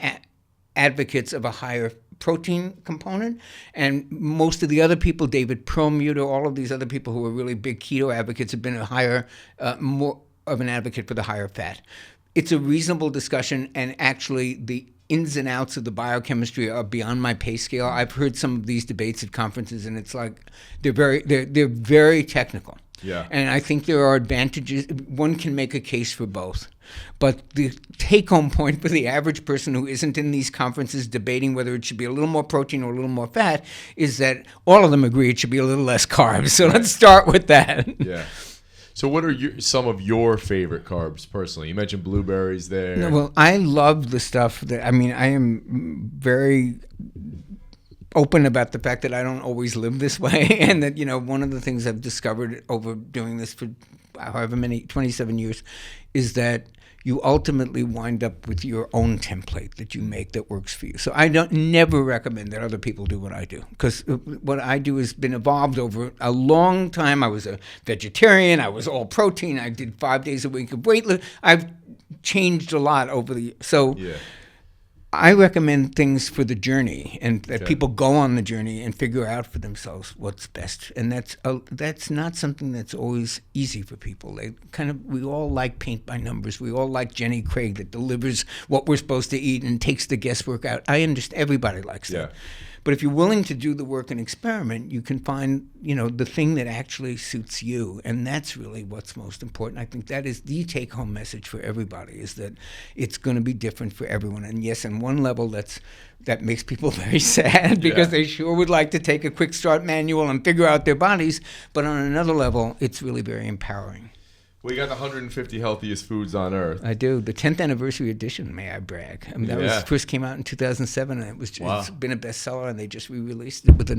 advocates of a higher protein component, and most of the other people, David Perlmutter, all of these other people who are really big keto advocates, have been a higher, more of an advocate for the higher fat. It's a reasonable discussion, and actually the ins and outs of the biochemistry are beyond my pay scale. I've heard some of these debates at conferences, and it's like they're very technical. Yeah. And I think there are advantages. One can make a case for both. But the take-home point for the average person who isn't in these conferences debating whether it should be a little more protein or a little more fat is that all of them agree it should be a little less carbs. So let's start with that. Yeah. So what are some of your favorite carbs personally? You mentioned blueberries there. No, well, I love the stuff that, I am very open about the fact that I don't always live this way, and that, one of the things I've discovered over doing this for however many, 27 years, is that you ultimately wind up with your own template that you make that works for you. So I never recommend that other people do what I do, because what I do has been evolved over a long time. I was a vegetarian. I was all protein. I did 5 days a week of weightlifting. I've changed a lot over the years. So I recommend things for the journey, and that people go on the journey and figure out for themselves what's best. And that's not something that's always easy for people. We all like paint by numbers. We all like Jenny Craig that delivers what we're supposed to eat and takes the guesswork out. I understand everybody likes that. But if you're willing to do the work and experiment, you can find, the thing that actually suits you. And that's really what's most important. I think that is the take-home message for everybody, is that it's going to be different for everyone. And yes, on one level, that makes people very sad, because they sure would like to take a quick start manual and figure out their bodies. But on another level, it's really very empowering. Well, you got the 150 healthiest foods on earth. I do. The 10th anniversary edition, may I brag. That first came out in 2007, and it's been a bestseller, and they just re-released it with a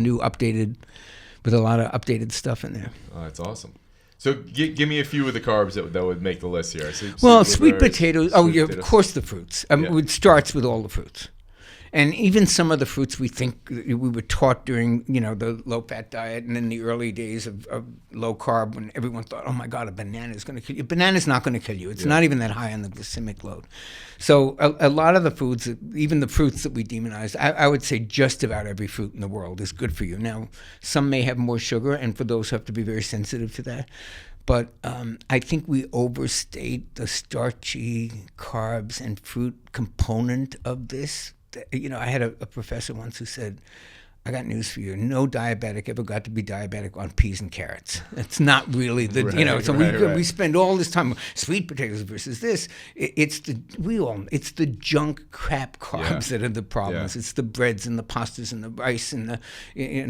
lot of updated stuff in there. Oh, that's awesome. So give me a few of the carbs that would make the list here. Sweet potatoes. Of course the fruits. It starts with all the fruits. And even some of the fruits we think we were taught during, the low-fat diet and in the early days of low carb, when everyone thought, oh my God, a banana is going to kill you. A banana's not going to kill you. It's not even that high on the glycemic load. So a lot of the foods, even the fruits that we demonize, I would say just about every fruit in the world is good for you. Now, some may have more sugar, and for those who have to be very sensitive to that. But I think we overstate the starchy carbs and fruit component of this. I had a professor once who said, I got news for you. No diabetic ever got to be diabetic on peas and carrots. It's not really the, we spend all this time, sweet potatoes versus this. It's the junk crap carbs that are the problems. It's the breads and the pastas and the rice and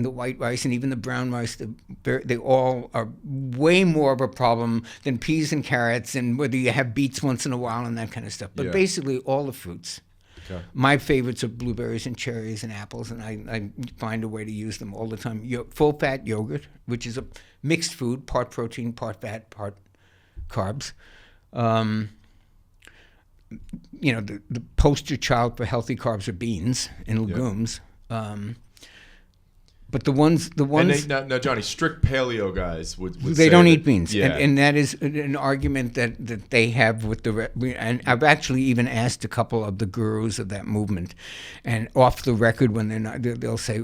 the white rice and even the brown rice. They all are way more of a problem than peas and carrots and whether you have beets once in a while and that kind of stuff. But basically all the fruits. Okay. My favorites are blueberries and cherries and apples, and I find a way to use them all the time. Full-fat yogurt, which is a mixed food, part protein, part fat, part carbs. The poster child for healthy carbs are beans and legumes. But the ones. And now, Johnny, strict paleo guys would they say don't that, eat beans, and that is an argument that they have with and I've actually even asked a couple of the gurus of that movement, and off the record when they're not, they'll say,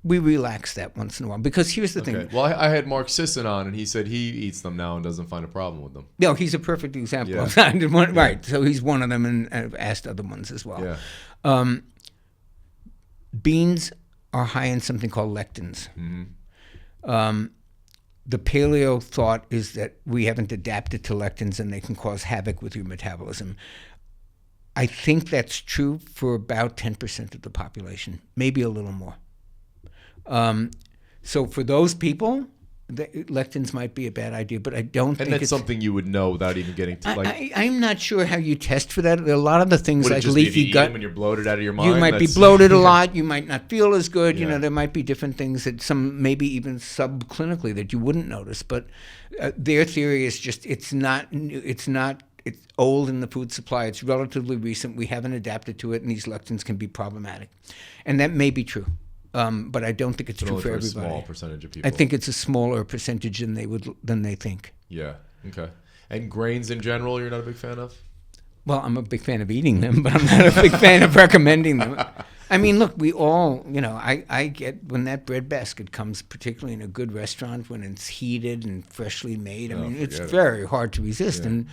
we relax that once in a while because here's the thing. Well, I had Mark Sisson on, and he said he eats them now and doesn't find a problem with them. No, he's a perfect example of that. Right, so he's one of them, and I've asked other ones as well. Yeah. Beans are high in something called lectins. Mm-hmm. The paleo thought is that we haven't adapted to lectins and they can cause havoc with your metabolism. I think that's true for about 10% of the population, maybe a little more. So for those people, lectins might be a bad idea, but I don't think that's something you would know without even getting to I'm not sure how you test for that. There are a lot of the things like leaky gut. When you're bloated out of your mind, you might be bloated a lot. You might not feel as good. There might be different things that maybe even subclinically that you wouldn't notice. But their theory is just it's old in the food supply. It's relatively recent. We haven't adapted to it, and these lectins can be problematic, and that may be true. But I don't think it's true for everybody. A small percentage of people. I think it's a smaller percentage than they think. Yeah. Okay. And grains in general, you're not a big fan of? Well, I'm a big fan of eating them, but I'm not a big fan of recommending them. I mean, look, we all, I get when that bread basket comes, particularly in a good restaurant, when it's heated and freshly made. I mean, it's very hard to resist. Yeah. And,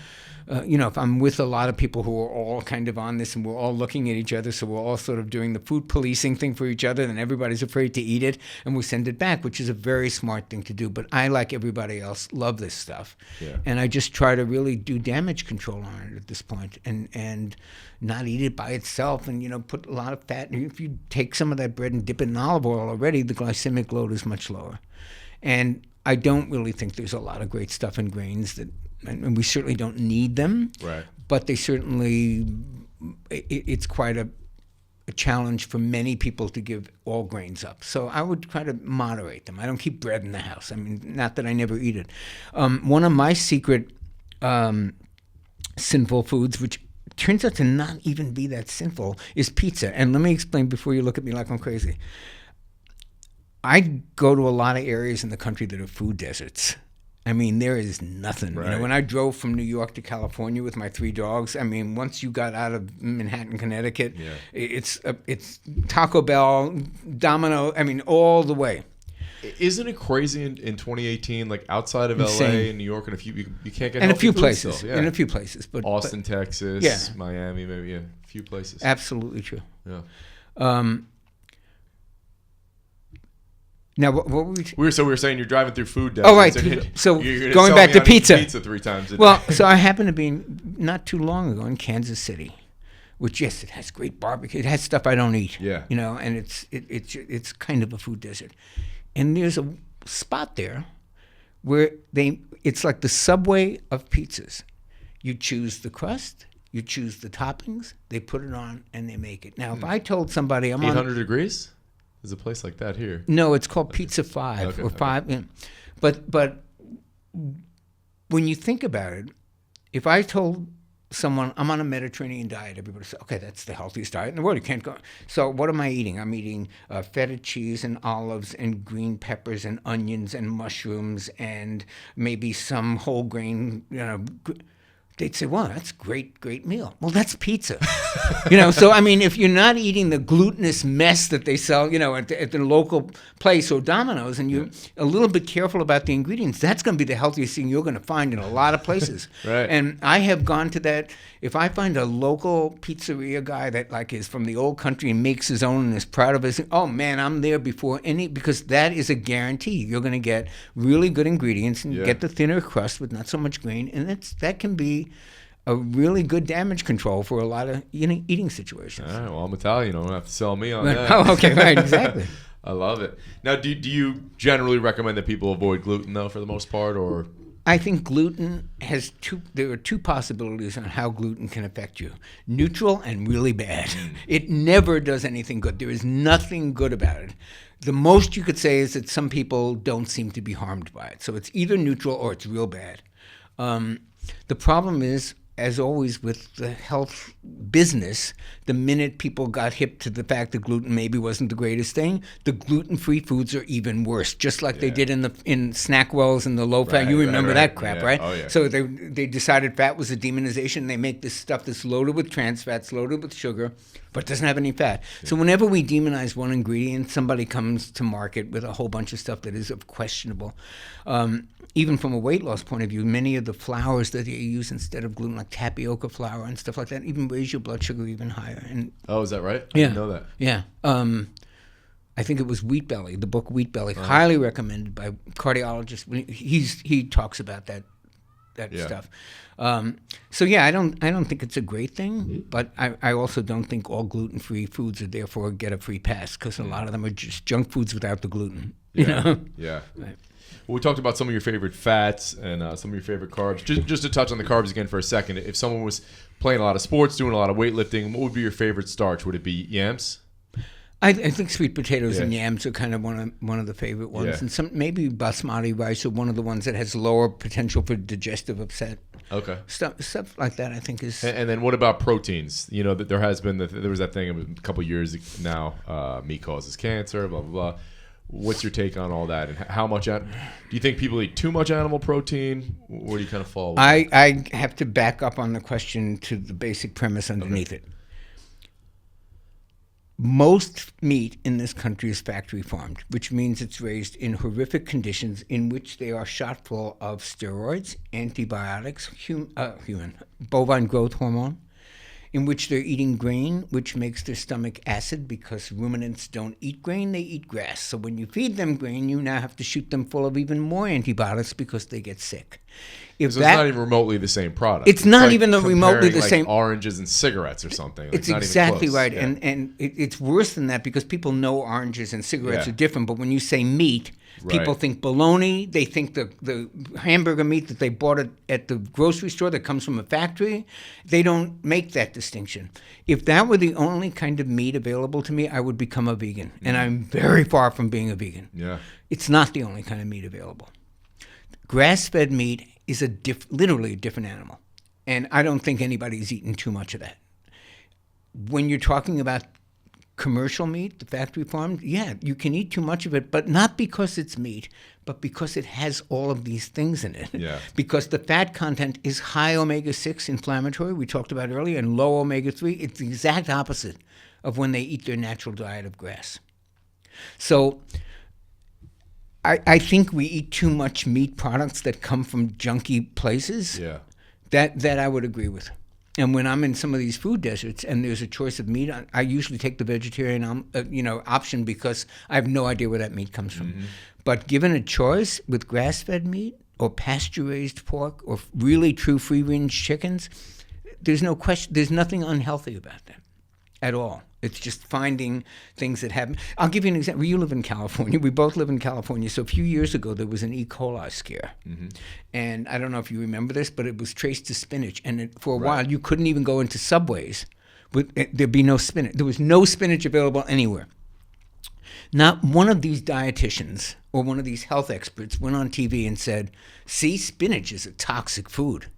if I'm with a lot of people who are all kind of on this and we're all looking at each other, so we're all sort of doing the food policing thing for each other, then everybody's afraid to eat it, and we send it back, which is a very smart thing to do. But I, like everybody else, love this stuff. Yeah. And I just try to really do damage control on it at this point and not eat it by itself and, put a lot of fat. And if you take some of that bread and dip it in olive oil already, the glycemic load is much lower. And I don't really think there's a lot of great stuff in grains and we certainly don't need them. Right. But they certainly, it's quite a challenge for many people to give all grains up. So I would try to moderate them. I don't keep bread in the house. I mean, not that I never eat it. One of my secret sinful foods, which turns out to not even be that sinful, is pizza. And let me explain before you look at me like I'm crazy. I go to a lot of areas in the country that are food deserts. I mean, there is nothing. Right. When I drove from New York to California with my 3 dogs, I mean, once you got out of Manhattan, Connecticut, it's Taco Bell, Domino, I mean, all the way. Isn't it crazy in 2018, like outside of Insane. LA and New York, and you can't get in a few places, still. Yeah. In a few places, but Austin, Texas, Miami, maybe a few places. Absolutely true. Yeah. Now, what were we? We were saying you're driving through food deserts. Oh, right. So going back to pizza. Pizza 3 times a day. Well, so I happened to be not too long ago in Kansas City, which it has great barbecue. It has stuff I don't eat. Yeah. And it's kind of a food desert. And there's a spot there where it's like the Subway of pizzas. You choose the crust, you choose the toppings, they put it on, and they make it. Now, if I told somebody I'm 800 degrees? There's a place like that here. No, it's called Pizza 5 or 5. Yeah. But when you think about it, if I told someone I'm on a Mediterranean diet, everybody would say, okay, that's the healthiest diet in the world. You can't go. So what am I eating? I'm eating feta cheese and olives and green peppers and onions and mushrooms and maybe some whole grain. they'd say, well, that's great meal. Well, that's pizza. So, I mean, if you're not eating the glutinous mess that they sell, at the local place or Domino's, and you're a little bit careful about the ingredients, that's going to be the healthiest thing you're going to find in a lot of places. Right. And I have gone to that. If I find a local pizzeria guy that is from the old country and makes his own and is proud of it, oh man, I'm there before because that is a guarantee. You're going to get really good ingredients and get the thinner crust with not so much grain, and that can be a really good damage control for a lot of eating situations. All right, well, I'm Italian. You don't have to sell me on that. Oh, okay, right, exactly. I love it. Now, do you generally recommend that people avoid gluten, though, for the most part, or? I think gluten there are two possibilities on how gluten can affect you. Neutral and really bad. It never does anything good. There is nothing good about it. The most you could say is that some people don't seem to be harmed by it. So it's either neutral or it's real bad. The problem is, as always with the health business, the minute people got hip to the fact that gluten maybe wasn't the greatest thing, the gluten-free foods are even worse, just like they did in SnackWells and the low-fat. You remember that crap, right? Oh, yeah. So they decided fat was a demonization. They make this stuff that's loaded with trans fats, loaded with sugar, but doesn't have any fat. Yeah. So whenever we demonize one ingredient, somebody comes to market with a whole bunch of stuff that is questionable. Even from a weight loss point of view, many of the flours that you use instead of gluten, like tapioca flour and stuff like that, even raise your blood sugar even higher. And is that right? I didn't know that. Yeah. I think it was Wheat Belly, the book Wheat Belly, highly recommended by cardiologists. He talks about that stuff. I don't think it's a great thing, but I also don't think all gluten-free foods are therefore get a free pass, because a lot of them are just junk foods without the gluten. Yeah. Right. Well, we talked about some of your favorite fats and some of your favorite carbs. Just to touch on the carbs again for a second, if someone was playing a lot of sports, doing a lot of weightlifting, what would be your favorite starch? Would it be yams? I think sweet potatoes and yams are kind of one of the favorite ones, and some maybe basmati rice are one of the ones that has lower potential for digestive upset. Okay, stuff like that I think is. And then what about proteins? That there has been there was that thing a couple years now. Meat causes cancer. Blah blah blah. What's your take on all that, and how much? Do you think people eat too much animal protein? Where do you kind of fall? I have to back up on the question to the basic premise underneath it. Most meat in this country is factory farmed, which means it's raised in horrific conditions in which they are shot full of steroids, antibiotics, bovine growth hormone, in which they're eating grain, which makes their stomach acid because ruminants don't eat grain, they eat grass. So when you feed them grain, you now have to shoot them full of even more antibiotics because they get sick. So it's not even remotely the same product. It's not even remotely the same. Oranges and cigarettes or something. It's exactly right. Yeah. And it's worse than that because people know oranges and cigarettes are different. But when you say meat, people think bologna. They think the hamburger meat that they bought at the grocery store that comes from a factory. They don't make that distinction. If that were the only kind of meat available to me, I would become a vegan. And I'm very far from being a vegan. Yeah. It's not the only kind of meat available. Grass-fed meat is literally a different animal. And I don't think anybody's eaten too much of that. When you're talking about commercial meat, the factory farmed, you can eat too much of it, but not because it's meat, but because it has all of these things in it. Yeah. Because the fat content is high omega-6 inflammatory, we talked about earlier, and low omega-3. It's the exact opposite of when they eat their natural diet of grass. So I think we eat too much meat products that come from junky places. Yeah. That I would agree with. And when I'm in some of these food deserts and there's a choice of meat, I usually take the vegetarian option because I have no idea where that meat comes from. Mm-hmm. But given a choice with grass-fed meat or pasture-raised pork or really true free-range chickens, there's no question. There's nothing unhealthy about them at all. It's just finding things that happen. I'll give you an example. You live in California. We both live in California. So a few years ago, there was an E. coli scare. Mm-hmm. And I don't know if you remember this, but it was traced to spinach. And for a while, you couldn't even go into Subways. There'd be no spinach. There was no spinach available anywhere. Not one of these dietitians or one of these health experts went on TV and said, see, spinach is a toxic food.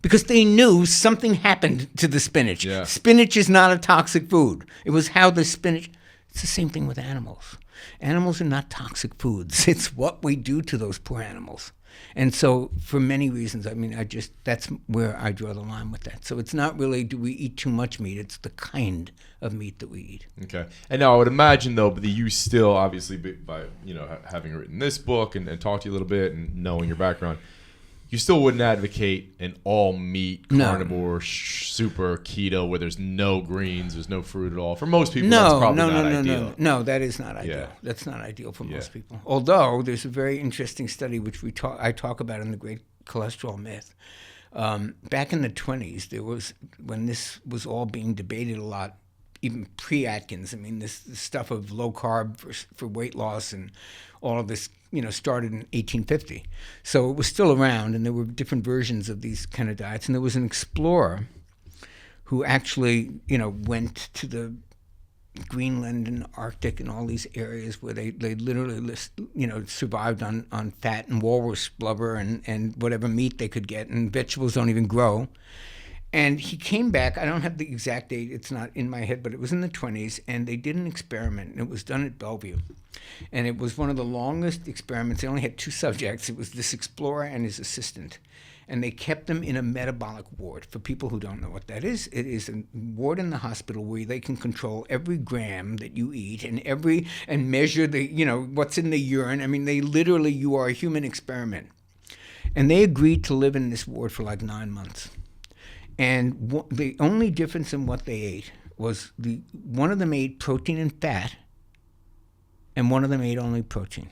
Because they knew something happened to the spinach. Yeah. Spinach is not a toxic food. It was how the spinach... It's the same thing with animals. Animals are not toxic foods. It's what we do to those poor animals. And so for many reasons, I mean, that's where I draw the line with that. So it's not really do we eat too much meat, it's the kind of meat that we eat. Okay. And now I would imagine, though, that you still, obviously, by having written this book and talked to you a little bit and knowing your background, you still wouldn't advocate an all-meat carnivore super keto where there's no greens, there's no fruit at all. For most people, that's probably not ideal. No, that is not ideal. Yeah. That's not ideal for most people. Although there's a very interesting study which I talk about in The Great Cholesterol Myth. Back in the 1920s, there was, when this was all being debated a lot, even pre-Atkins, I mean, this stuff of low carb for weight loss and all of this, started in 1850. So it was still around, and there were different versions of these kind of diets. And there was an explorer who actually, went to the Greenland and Arctic and all these areas where they literally, survived on fat and walrus blubber and whatever meat they could get, and vegetables don't even grow. And he came back, I don't have the exact date, it's not in my head, but it was in the 1920s, and they did an experiment, and it was done at Bellevue. And it was one of the longest experiments. They only had 2 subjects. It was this explorer and his assistant. And they kept them in a metabolic ward. For people who don't know what that is, it is a ward in the hospital where they can control every gram that you eat and measure what's in the urine. I mean, you are a human experiment. And they agreed to live in this ward for like 9 months. And the only difference in what they ate was one of them ate protein and fat, and one of them ate only protein.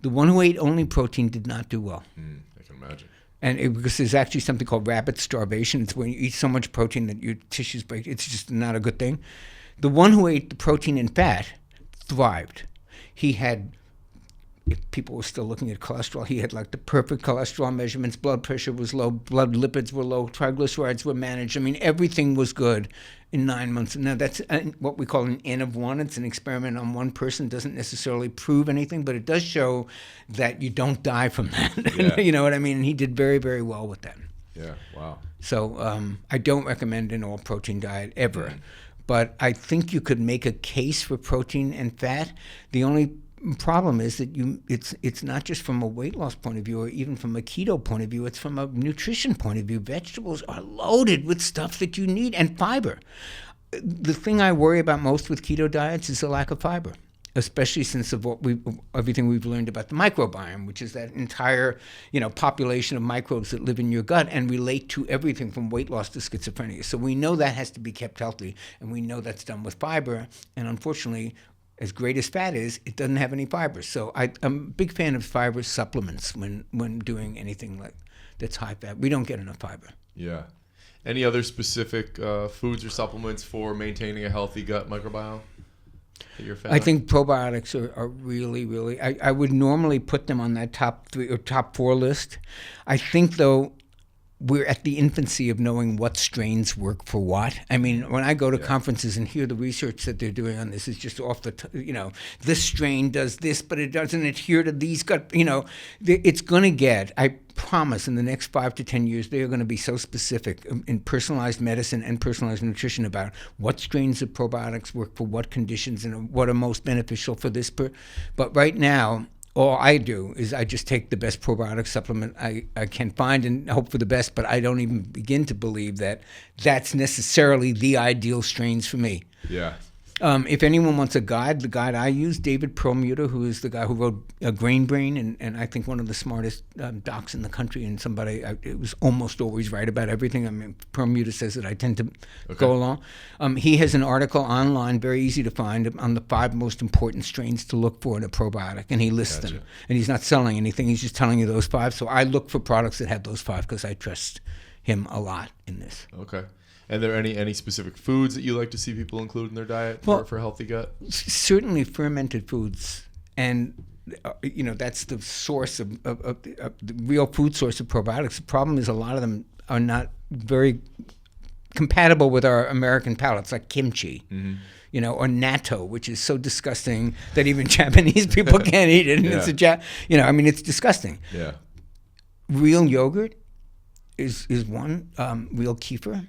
The one who ate only protein did not do well. I can imagine. And because there's actually something called rapid starvation. It's when you eat so much protein that your tissues break. It's just not a good thing. The one who ate the protein and fat thrived. He had, if people were still looking at cholesterol, he had like the perfect cholesterol measurements. Blood pressure was low. Blood lipids were low. Triglycerides were managed. I mean, everything was good in 9 months. Now, that's what we call an N of 1. It's an experiment on one person. It doesn't necessarily prove anything, but it does show that you don't die from that. Yeah. You know what I mean? And he did very, very well with that. Yeah, wow. So I don't recommend an all-protein diet ever. But I think you could make a case for protein and fat. The only problem is that it's not just from a weight loss point of view or even from a keto point of view, it's from a nutrition point of view. Vegetables are loaded with stuff that you need, and fiber. The thing I worry about most with keto diets is the lack of fiber, especially since of everything we've learned about the microbiome, which is that entire population of microbes that live in your gut and relate to everything from weight loss to schizophrenia. So we know that has to be kept healthy, and we know that's done with fiber, and unfortunately, as great as fat is, it doesn't have any fiber. So I'm a big fan of fiber supplements when doing anything like that's high fat. We don't get enough fiber. Yeah. Any other specific foods or supplements for maintaining a healthy gut microbiome that you're a fan of? I think probiotics are really, really, I would normally put them on that top 3 or top 4 list. I think, though, we're at the infancy of knowing what strains work for what. I mean, when I go to conferences and hear the research that they're doing on this is just off the, this strain does this, but it doesn't adhere to these gut, it's going to get, I promise, in the next 5 to 10 years, they are going to be so specific in personalized medicine and personalized nutrition about what strains of probiotics work for what conditions and what are most beneficial for this. But right now, all I do is I just take the best probiotic supplement I can find and hope for the best, but I don't even begin to believe that that's necessarily the ideal strains for me. Yeah. If anyone wants a guide, the guide I use, David Perlmutter, who is the guy who wrote Grain Brain, and I think one of the smartest docs in the country, and somebody it was almost always right about everything. I mean, Perlmutter says that I tend to go along. He has an article online, very easy to find, on the 5 most important strains to look for in a probiotic, and he lists them. And he's not selling anything; he's just telling you those 5. So I look for products that have those 5 because I trust him a lot in this. Okay. And are there any specific foods that you like to see people include in their diet for healthy gut? Certainly fermented foods, and that's the source of the real food source of probiotics. The problem is a lot of them are not very compatible with our American palates, like kimchi. Or natto, which is so disgusting that even Japanese people can't eat it. And it's disgusting. Yeah. Real yogurt is one. Real kefir.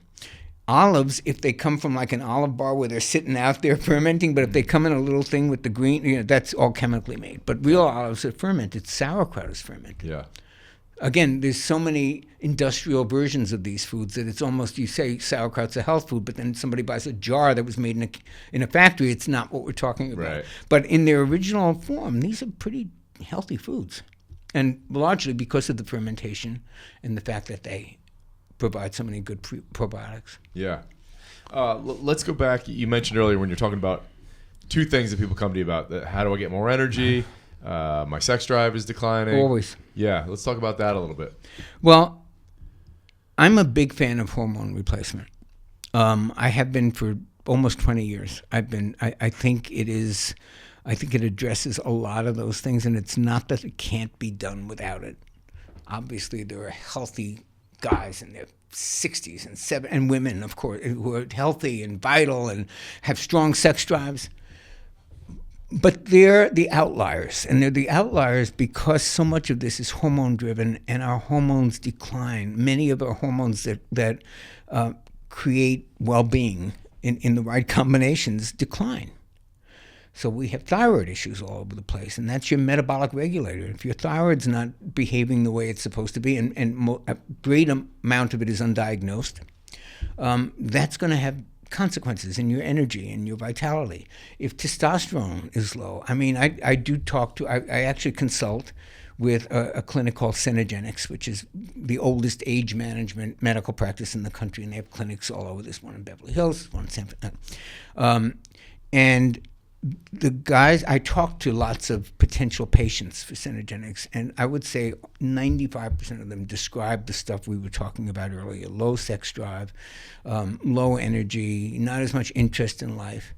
Olives, if they come from like an olive bar where they're sitting out there fermenting, but if they come in a little thing with the green, that's all chemically made. But real olives are fermented. Sauerkraut is fermented. Yeah. Again, there's so many industrial versions of these foods that it's almost, you say sauerkraut's a health food, but then somebody buys a jar that was made in a factory. It's not what we're talking about. Right. But in their original form, these are pretty healthy foods. And largely because of the fermentation and the fact that they provide so many good probiotics. Yeah. Let's go back. You mentioned earlier when you're talking about two things that people come to you about. How do I get more energy? My sex drive is declining. Always. Yeah, let's talk about that a little bit. Well, I'm a big fan of hormone replacement. I have been for almost 20 years. I think it addresses a lot of those things, and it's not that it can't be done without it. Obviously, there are healthy guys in their 60s and 70s, and women, of course, who are healthy and vital and have strong sex drives. But they're the outliers, and they're the outliers because so much of this is hormone-driven, and our hormones decline. Many of our hormones that create well-being in the right combinations decline. So we have thyroid issues all over the place, and that's your metabolic regulator. If your thyroid's not behaving the way it's supposed to be, and a great amount of it is undiagnosed, that's going to have consequences in your energy and your vitality. If testosterone is low, I do talk to, I actually consult with a clinic called Centogenics, which is the oldest age management medical practice in the country, and they have clinics all over. This one in Beverly Hills, one in San Francisco. And the guys, I talk to lots of potential patients for Centogenics, and I would say 95% of them describe the stuff we were talking about earlier: low sex drive, low energy, not as much interest in life.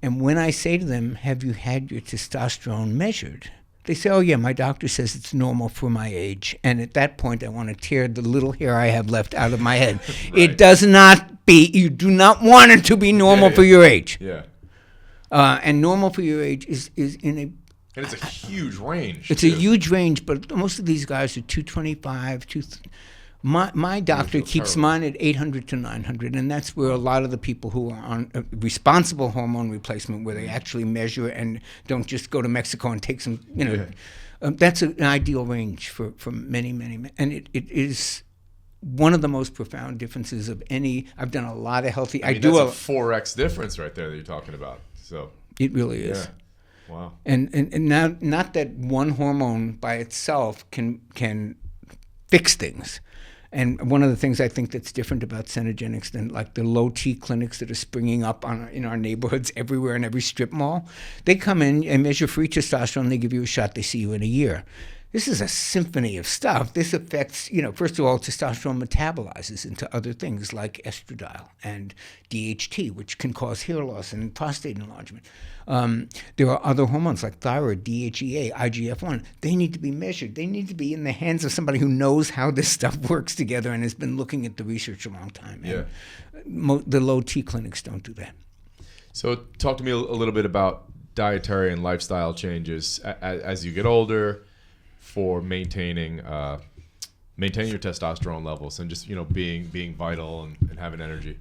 And when I say to them, have you had your testosterone measured? They say, oh yeah, my doctor says it's normal for my age. And at that point, I want to tear the little hair I have left out of my head. Right. It does not be, you do not want it to be normal for your age. Yeah. And normal for your age is in a... And it's a huge range. It's a huge range, but most of these guys are 225, my doctor keeps mine at 800 to 900, and that's where a lot of the people who are on responsible hormone replacement, where they actually measure and don't just go to Mexico and take some, that's an ideal range for many, and it is one of the most profound differences of any. I've done a lot of healthy. That's a 4x difference right there that you're talking about. So it really is. Yeah. Wow. And now, not that one hormone by itself can fix things. And one of the things I think that's different about Centogenics than like the low-T clinics that are springing up in our neighborhoods everywhere in every strip mall, they come in and measure free testosterone, they give you a shot, they see you in a year. This is a symphony of stuff. This affects, first of all, testosterone metabolizes into other things like estradiol and DHT, which can cause hair loss and prostate enlargement. There are other hormones like thyroid, DHEA, IGF-1. They need to be measured. They need to be in the hands of somebody who knows how this stuff works together and has been looking at the research a long time. Yeah. And the low-T clinics don't do that. So talk to me a little bit about dietary and lifestyle changes as you get older, for maintaining your testosterone levels and just being vital and having energy.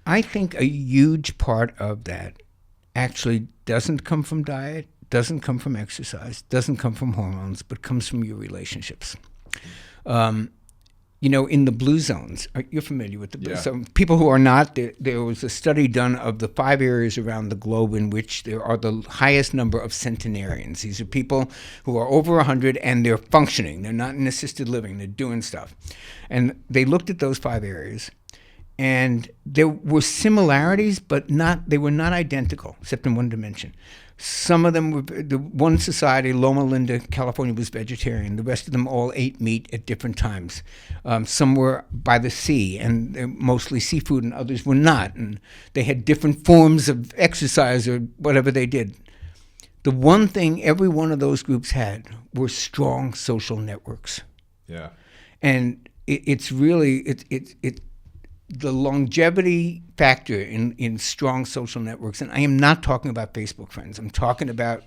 I think a huge part of that actually doesn't come from diet, doesn't come from exercise, doesn't come from hormones, but comes from your relationships. In the blue zones, you're familiar with the blue zones. People who are not, there was a study done of the 5 areas around the globe in which there are the highest number of centenarians. These are people who are over 100 and they're functioning. They're not in assisted living. They're doing stuff. And they looked at those 5 areas, and there were similarities, but they were not identical, except in one dimension. Some of them were, the one society, Loma Linda, California, was vegetarian. The rest of them all ate meat at different times. Some were by the sea, and mostly seafood, and others were not. And they had different forms of exercise or whatever they did. The one thing every one of those groups had were strong social networks. Yeah. And it's really, the longevity factor in strong social networks, and I am not talking about Facebook friends. I'm talking about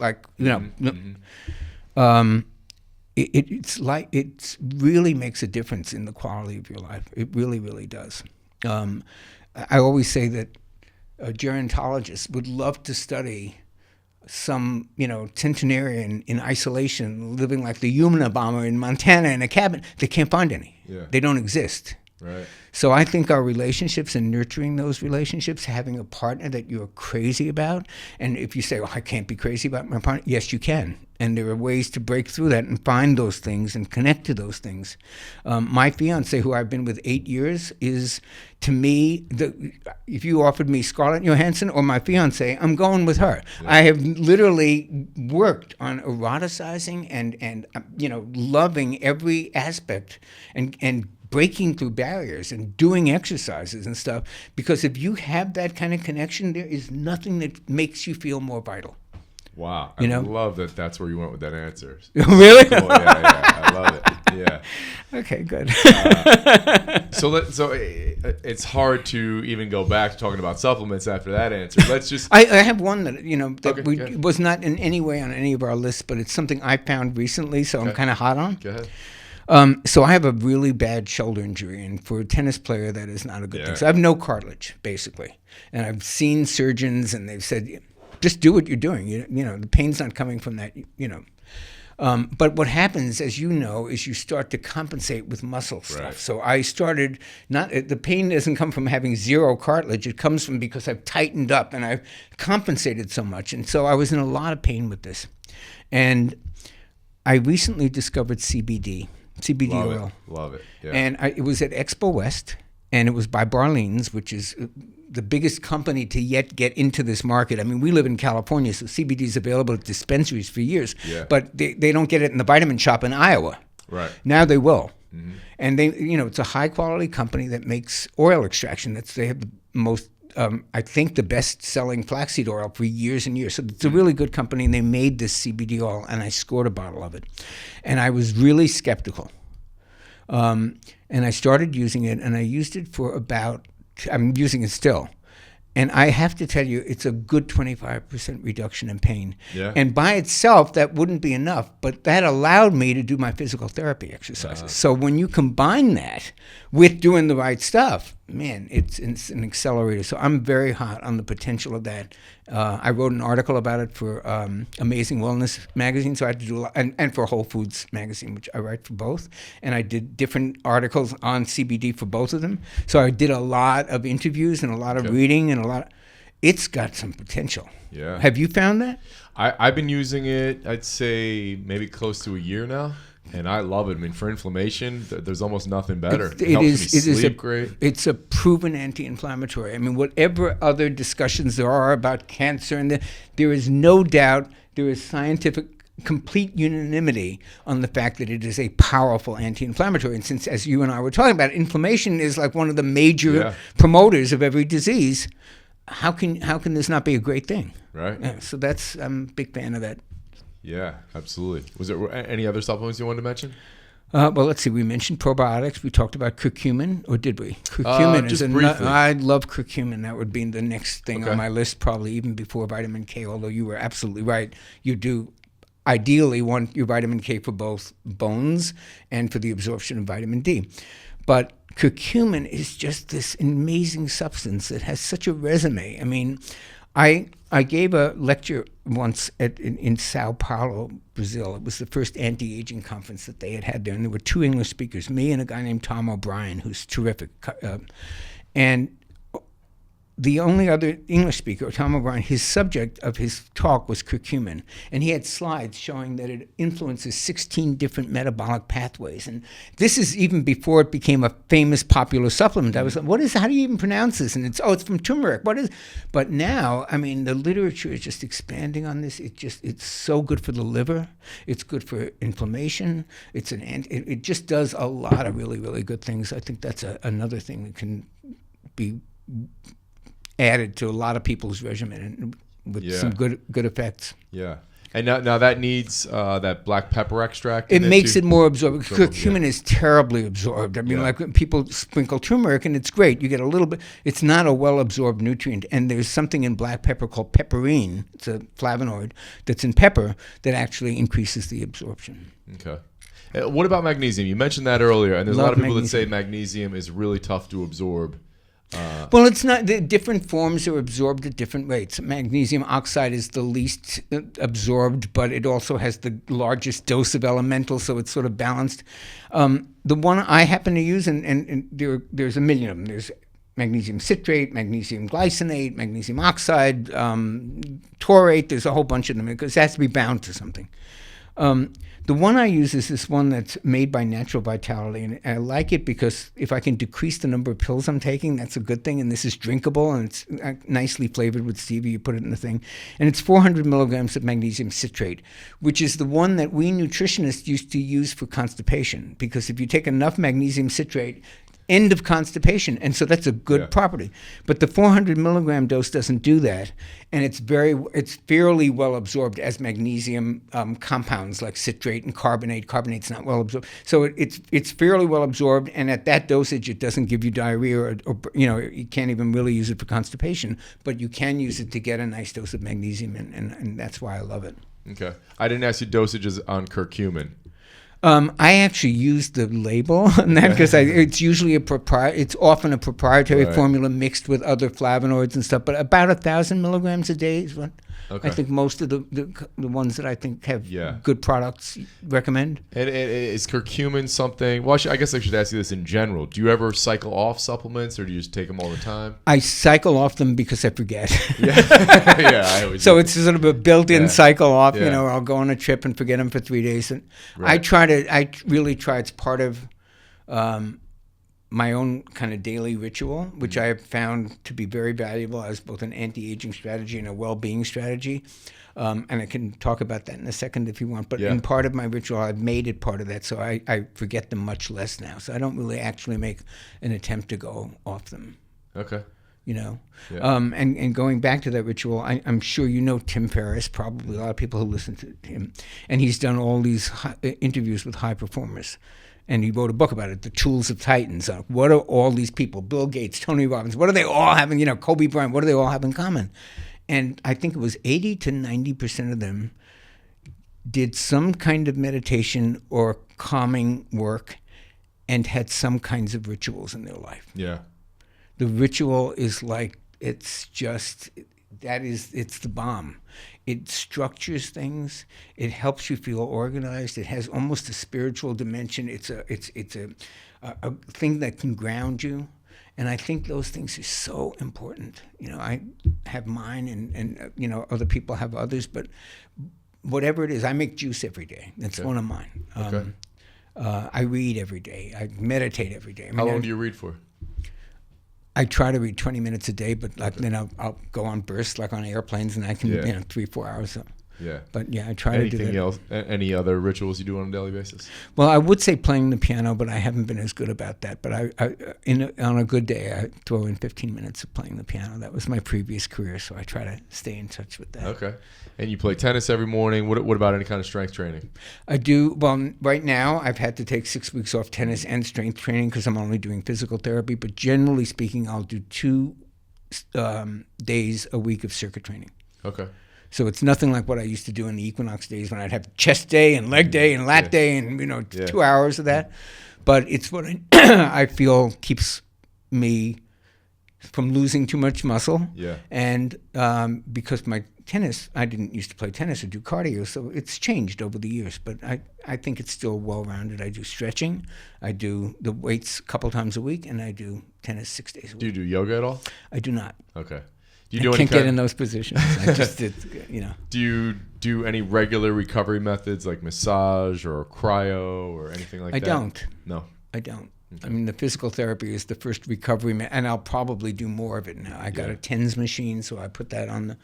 it really makes a difference in the quality of your life. It really, really does. I always say that gerontologists would love to study some, centenarian in isolation, living like the Unabomber in Montana in a cabin. They can't find any. Yeah. They don't exist. Right. So I think our relationships and nurturing those relationships, having a partner that you're crazy about, and if you say, well, I can't be crazy about my partner, yes, you can. And there are ways to break through that and find those things and connect to those things. My fiance, who I've been with 8 years, is, to me, if you offered me Scarlett Johansson or my fiance, I'm going with her. Yeah. I have literally worked on eroticizing and loving every aspect and breaking through barriers and doing exercises and stuff, because if you have that kind of connection, there is nothing that makes you feel more vital. Wow. I love that that's where you went with that answer. Really? Cool. Yeah. I love it. Yeah. Okay, good. So it's hard to even go back to talking about supplements after that answer. Let's just... I have one that was not in any way on any of our lists, but it's something I found recently, so I'm kind of hot on. Go ahead. So I have a really bad shoulder injury, and for a tennis player, that is not a good thing. So I have no cartilage, basically. And I've seen surgeons, and they've said, just do what you're doing. The pain's not coming from that, But what happens, as you know, is you start to compensate with muscle stuff. Right. So I started, the pain doesn't come from having zero cartilage. It comes from because I've tightened up and I've compensated so much. And so I was in a lot of pain with this. And I recently discovered CBD oil. Love it. Yeah. And it was at Expo West, and it was by Barleans, which is the biggest company to yet get into this market. I mean, we live in California, so CBD is available at dispensaries for years, but they don't get it in the vitamin shop in Iowa. Right. Now they will. Mm-hmm. And it's a high quality company that makes oil extraction. They have the most, I think, the best selling flaxseed oil for years and years. So it's a really good company, and they made this CBD oil, and I scored a bottle of it. And I was really skeptical. And I started using it, and I used it for I'm using it still. And I have to tell you, it's a good 25% reduction in pain. Yeah. And by itself, that wouldn't be enough, but that allowed me to do my physical therapy exercises. So when you combine that with doing the right stuff, man, it's an accelerator. So I'm very hot on the potential of that. I wrote an article about it for Amazing Wellness magazine, so I had to do a lot, and for Whole Foods magazine, which I write for both. And I did different articles on CBD for both of them. So I did a lot of interviews and a lot of reading and it's got some potential. Yeah. Have you found that? I've been using it, I'd say maybe close to a year now. And I love it. I mean, for inflammation, there's almost nothing better. It helps me sleep great. It's a proven anti-inflammatory. I mean, whatever other discussions there are about cancer, and there is no doubt there is scientific complete unanimity on the fact that it is a powerful anti-inflammatory. And since, as you and I were talking about, inflammation is like one of the major promoters of every disease, how can this not be a great thing? Right. Yeah, so I'm a big fan of that. Yeah, absolutely. Was there any other supplements you wanted to mention? Well, let's see. We mentioned probiotics. We talked about curcumin, or did we? Curcumin is briefly. I love curcumin. That would be the next thing on my list, probably even before vitamin K, although you were absolutely right. You do ideally want your vitamin K for both bones and for the absorption of vitamin D. But curcumin is just this amazing substance that has such a resume. I mean, I gave a lecture once in Sao Paulo, Brazil. It was the first anti-aging conference that they had there, and there were two English speakers, me and a guy named Tom O'Brien, who's terrific. And the only other English speaker, Tom O'Brien, his subject of his talk was curcumin. And he had slides showing that it influences 16 different metabolic pathways. And this is even before it became a famous popular supplement. I was like, how do you even pronounce this? And it's from turmeric. But now, I mean, the literature is just expanding on this. It's so good for the liver. It's good for inflammation. It just does a lot of really, really good things. I think that's another thing that can be added to a lot of people's regimen with some good effects. Yeah. And now that needs that black pepper extract. It makes it more absorbed. Curcumin is terribly absorbed. I mean, like when people sprinkle turmeric, and it's great. You get a little bit. It's not a well-absorbed nutrient. And there's something in black pepper called pepperine. It's a flavonoid that's in pepper that actually increases the absorption. Okay. What about magnesium? You mentioned that earlier, and there's a lot of people that say magnesium is really tough to absorb. Well, it's not. The different forms are absorbed at different rates. Magnesium oxide is the least absorbed, but it also has the largest dose of elemental, so it's sort of balanced. The one I happen to use, and there's a million of them. There's magnesium citrate, magnesium glycinate, magnesium oxide, taurate. There's a whole bunch of them because it has to be bound to something. The one I use is this one that's made by Natural Vitality, and I like it because if I can decrease the number of pills I'm taking, that's a good thing, and this is drinkable, and it's nicely flavored with stevia. You put it in the thing, and it's 400 milligrams of magnesium citrate, which is the one that we nutritionists used to use for constipation, because if you take enough magnesium citrate, end of constipation, and so that's a good property. But the 400 milligram dose doesn't do that, and it's fairly well absorbed as magnesium compounds like citrate and carbonate. Carbonate's not well absorbed, so it's fairly well absorbed, and at that dosage, it doesn't give you diarrhea or you can't even really use it for constipation, but you can use it to get a nice dose of magnesium, and that's why I love it. Okay, I didn't ask you dosages on curcumin. I actually use the label on that because it's usually it's often a proprietary formula mixed with other flavonoids and stuff. But about 1,000 milligrams a day is what I think most of the ones that I think have good products recommend. And is curcumin something? Well, I guess I should ask you this in general. Do you ever cycle off supplements, or do you just take them all the time? I cycle off them because I forget. I always so it's sort of a built-in cycle off. I'll go on a trip and forget them for 3 days. And I really try. It's part of my own kind of daily ritual, which I have found to be very valuable as both an anti-aging strategy and a well-being strategy. And I can talk about that in a second if you want. But in part of my ritual, I've made it part of that, so I forget them much less now. So I don't really actually make an attempt to go off them. Okay. And going back to that ritual, I'm sure you know Tim Ferriss, probably a lot of people who listen to him, and he's done all these interviews with high performers, and he wrote a book about it, The Tools of Titans. What are all these people, Bill Gates, Tony Robbins, what do they all have in, Kobe Bryant, what do they all have in common? And I think it was 80 to 90% of them did some kind of meditation or calming work and had some kinds of rituals in their life. Yeah. The ritual is like, it's the bomb. It structures things. It helps you feel organized. It has almost a spiritual dimension. It's a thing that can ground you. And I think those things are so important. I have mine and other people have others, but whatever it is, I make juice every day. That's one of mine. Okay. I read every day. I meditate every day. How long do you read for? I try to read 20 minutes a day, but then I'll go on bursts like on airplanes, and I can 3-4 hours. So. Yeah. But I try to do that. Anything else? Any other rituals you do on a daily basis? Well, I would say playing the piano, but I haven't been as good about that. But on a good day, I throw in 15 minutes of playing the piano. That was my previous career, so I try to stay in touch with that. Okay. And you play tennis every morning. What about any kind of strength training? I do. Well, right now, I've had to take 6 weeks off tennis and strength training because I'm only doing physical therapy. But generally speaking, I'll do 2 days a week of circuit training. Okay. So it's nothing like what I used to do in the Equinox days when I'd have chest day and leg day and lat day and 2 hours of that. But it's what I feel keeps me from losing too much muscle. Yeah. And because my tennis, I didn't used to play tennis or do cardio, so it's changed over the years. But I think it's still well-rounded. I do stretching. I do the weights a couple times a week, and I do tennis 6 days a week. Do you do yoga at all? I do not. Okay. I can't get in those positions. I just did, Do you do any regular recovery methods like massage or cryo or anything like that? I don't. No. I don't. Okay. I mean, the physical therapy is the first recovery, and I'll probably do more of it now. I got a TENS machine, so I put that on the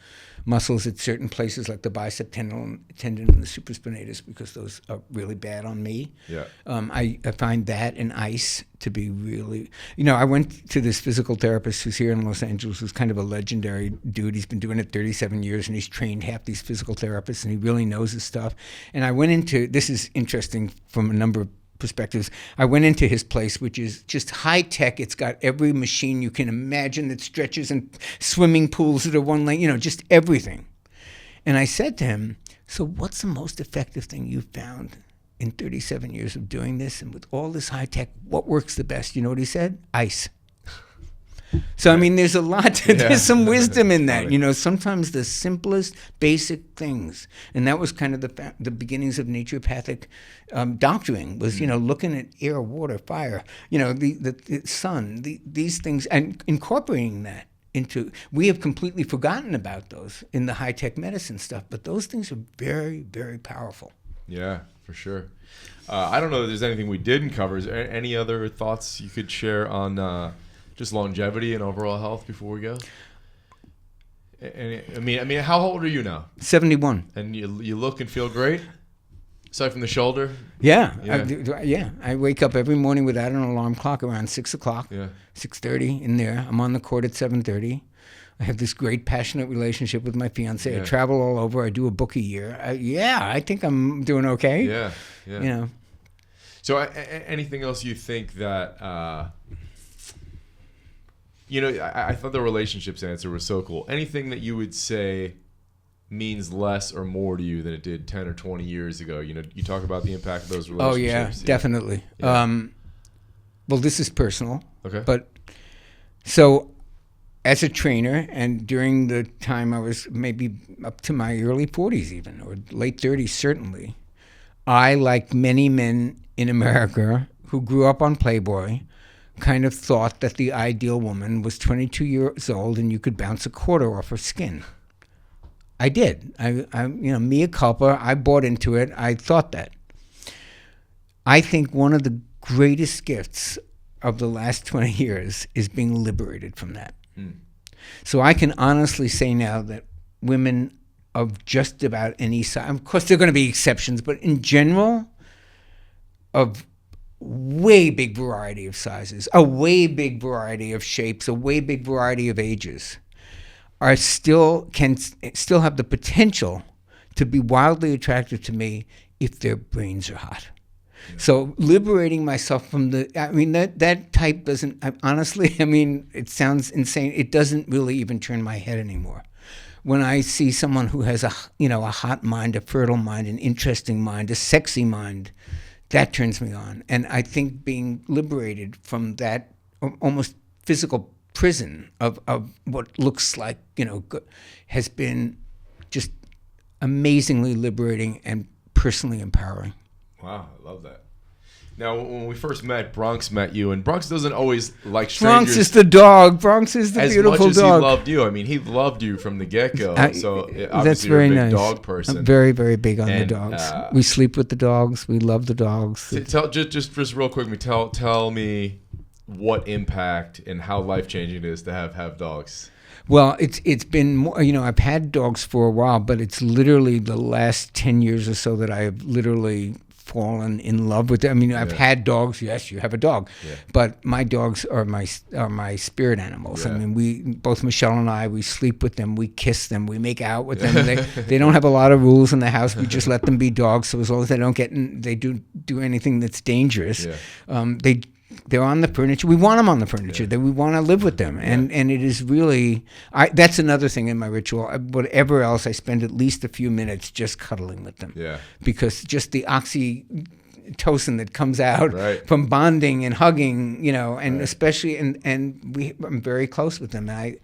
muscles at certain places like the bicep tendon and the supraspinatus because those are really bad on me. Yeah. I find that and ice to be really, I went to this physical therapist who's here in Los Angeles, who's kind of a legendary dude. He's been doing it 37 years, and he's trained half these physical therapists, and he really knows his stuff. And I went into, this is interesting from a number of perspectives. I went into his place, which is just high tech. It's got every machine you can imagine that stretches and swimming pools that are one lane, just everything. And I said to him, so what's the most effective thing you've found in 37 years of doing this? And with all this high tech, what works the best? You know what he said? Ice. So, I mean, there's a lot, there's some wisdom in that. Funny. You know, sometimes the simplest basic things, and that was kind of the beginnings of naturopathic doctoring, was, you know, looking at air, water, fire, you know, the sun, these things, and incorporating that into, we have completely forgotten about those in the high-tech medicine stuff, but those things are very, very powerful. Yeah, for sure. I don't know if there's anything we didn't cover. Is there any other thoughts you could share on just longevity and overall health before we go? I mean, how old are you now? 71. And you look and feel great, aside from the shoulder. Yeah, Yeah. I wake up every morning without an alarm clock around 6 o'clock, Yeah. 6:30 in there. I'm on the court at 7:30. I have this great passionate relationship with my fiance. Yeah. I travel all over. I do a book a year. I think I'm doing okay. Yeah. You know. So, anything else you think that? You know, I thought the relationships answer was so cool. Anything that you would say means less or more to you than it did 10 or 20 years ago? You know, you talk about the impact of those relationships. Oh yeah, definitely. Yeah. Well, this is personal. Okay. But so, as a trainer, and during the time I was maybe up to my early 40s even, or late 30s certainly, I, like many men in America who grew up on Playboy, kind of thought that the ideal woman was 22 years old and you could bounce a quarter off her skin. I did. I you know, mea culpa, I bought into it. I thought that. I think one of the greatest gifts of the last 20 years is being liberated from that. So I can honestly say now that women of just about any size, of course there are going to be exceptions, but in general, of way big variety of sizes, a way big variety of shapes, a way big variety of ages, can still have the potential to be wildly attractive to me if their brains are hot. Yeah. So liberating myself from that type doesn't, honestly, I mean, it sounds insane. It doesn't really even turn my head anymore. When I see someone who has a hot mind, a fertile mind, an interesting mind, a sexy mind, that turns me on. And I think being liberated from that almost physical prison of what looks like, has been just amazingly liberating and personally empowering. Wow, I love that. Now, when we first met, Bronx met you, and Bronx doesn't always like strangers. Bronx is the dog. Bronx is the beautiful dog. As much as he loved you. I mean, he loved you from the get-go. So obviously that's very you're a big nice. dog person. I'm very, very big on the dogs. We sleep with the dogs. We love the dogs. Just real quick, tell me what impact and how life-changing it is to have dogs. Well, it's been more, I've had dogs for a while, but it's literally the last 10 years or so that I have literally fallen in love with them. I mean, I've had dogs. Yes, you have a dog, but my dogs are my spirit animals. Yeah. I mean, both Michelle and I, we sleep with them, we kiss them, we make out with them. They don't have a lot of rules in the house. We just let them be dogs. So as long as they don't they do anything that's dangerous, they're on the furniture. We want them on the furniture. We want to live with them. And it is really, that's another thing in my ritual. Whatever else, I spend at least a few minutes just cuddling with them. Yeah. Because just the oxytocin that comes out from bonding and hugging, and especially, I'm very close with them. And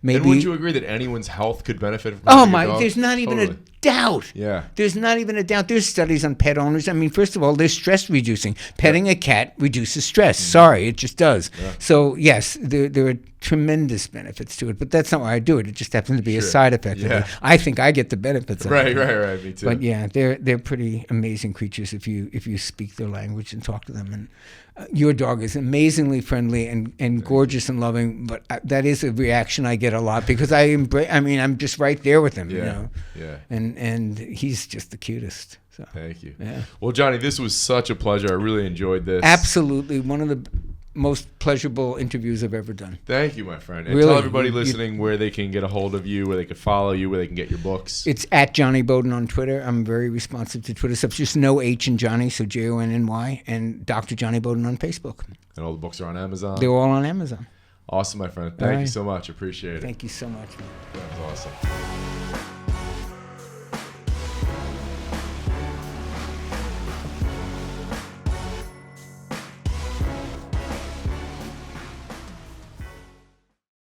would you agree that anyone's health could benefit from dog? There's not even a doubt. Yeah. There's not even a doubt. There's studies on pet owners. I mean, first of all, they're stress reducing. Petting a cat reduces stress. Sorry, it just does. Yeah. So, yes, there are tremendous benefits to it, but that's not why I do it. It just happens to be a side effect of it. I think I get the benefits of it. Right. Me too. But yeah, they're pretty amazing creatures if you speak their language and talk to them. And your dog is amazingly friendly and gorgeous and loving, but that is a reaction I get a lot because I'm just right there with him, Yeah. And he's just the cutest. So thank you. Yeah. Well, Jonny, this was such a pleasure. I really enjoyed this. Absolutely. One of the most pleasurable interviews I've ever done. Thank you, my friend. And really, tell everybody listening where they can get a hold of you, where they can follow you, where they can get your books. It's at Jonny Bowden on Twitter. I'm very responsive to Twitter stuff. Just no H in Johnny, so Jonny, and Dr. Jonny Bowden on Facebook. And all the books are on Amazon? They're all on Amazon. Awesome, my friend. Thank you so much. Appreciate it. Thank you so much, man. That was awesome.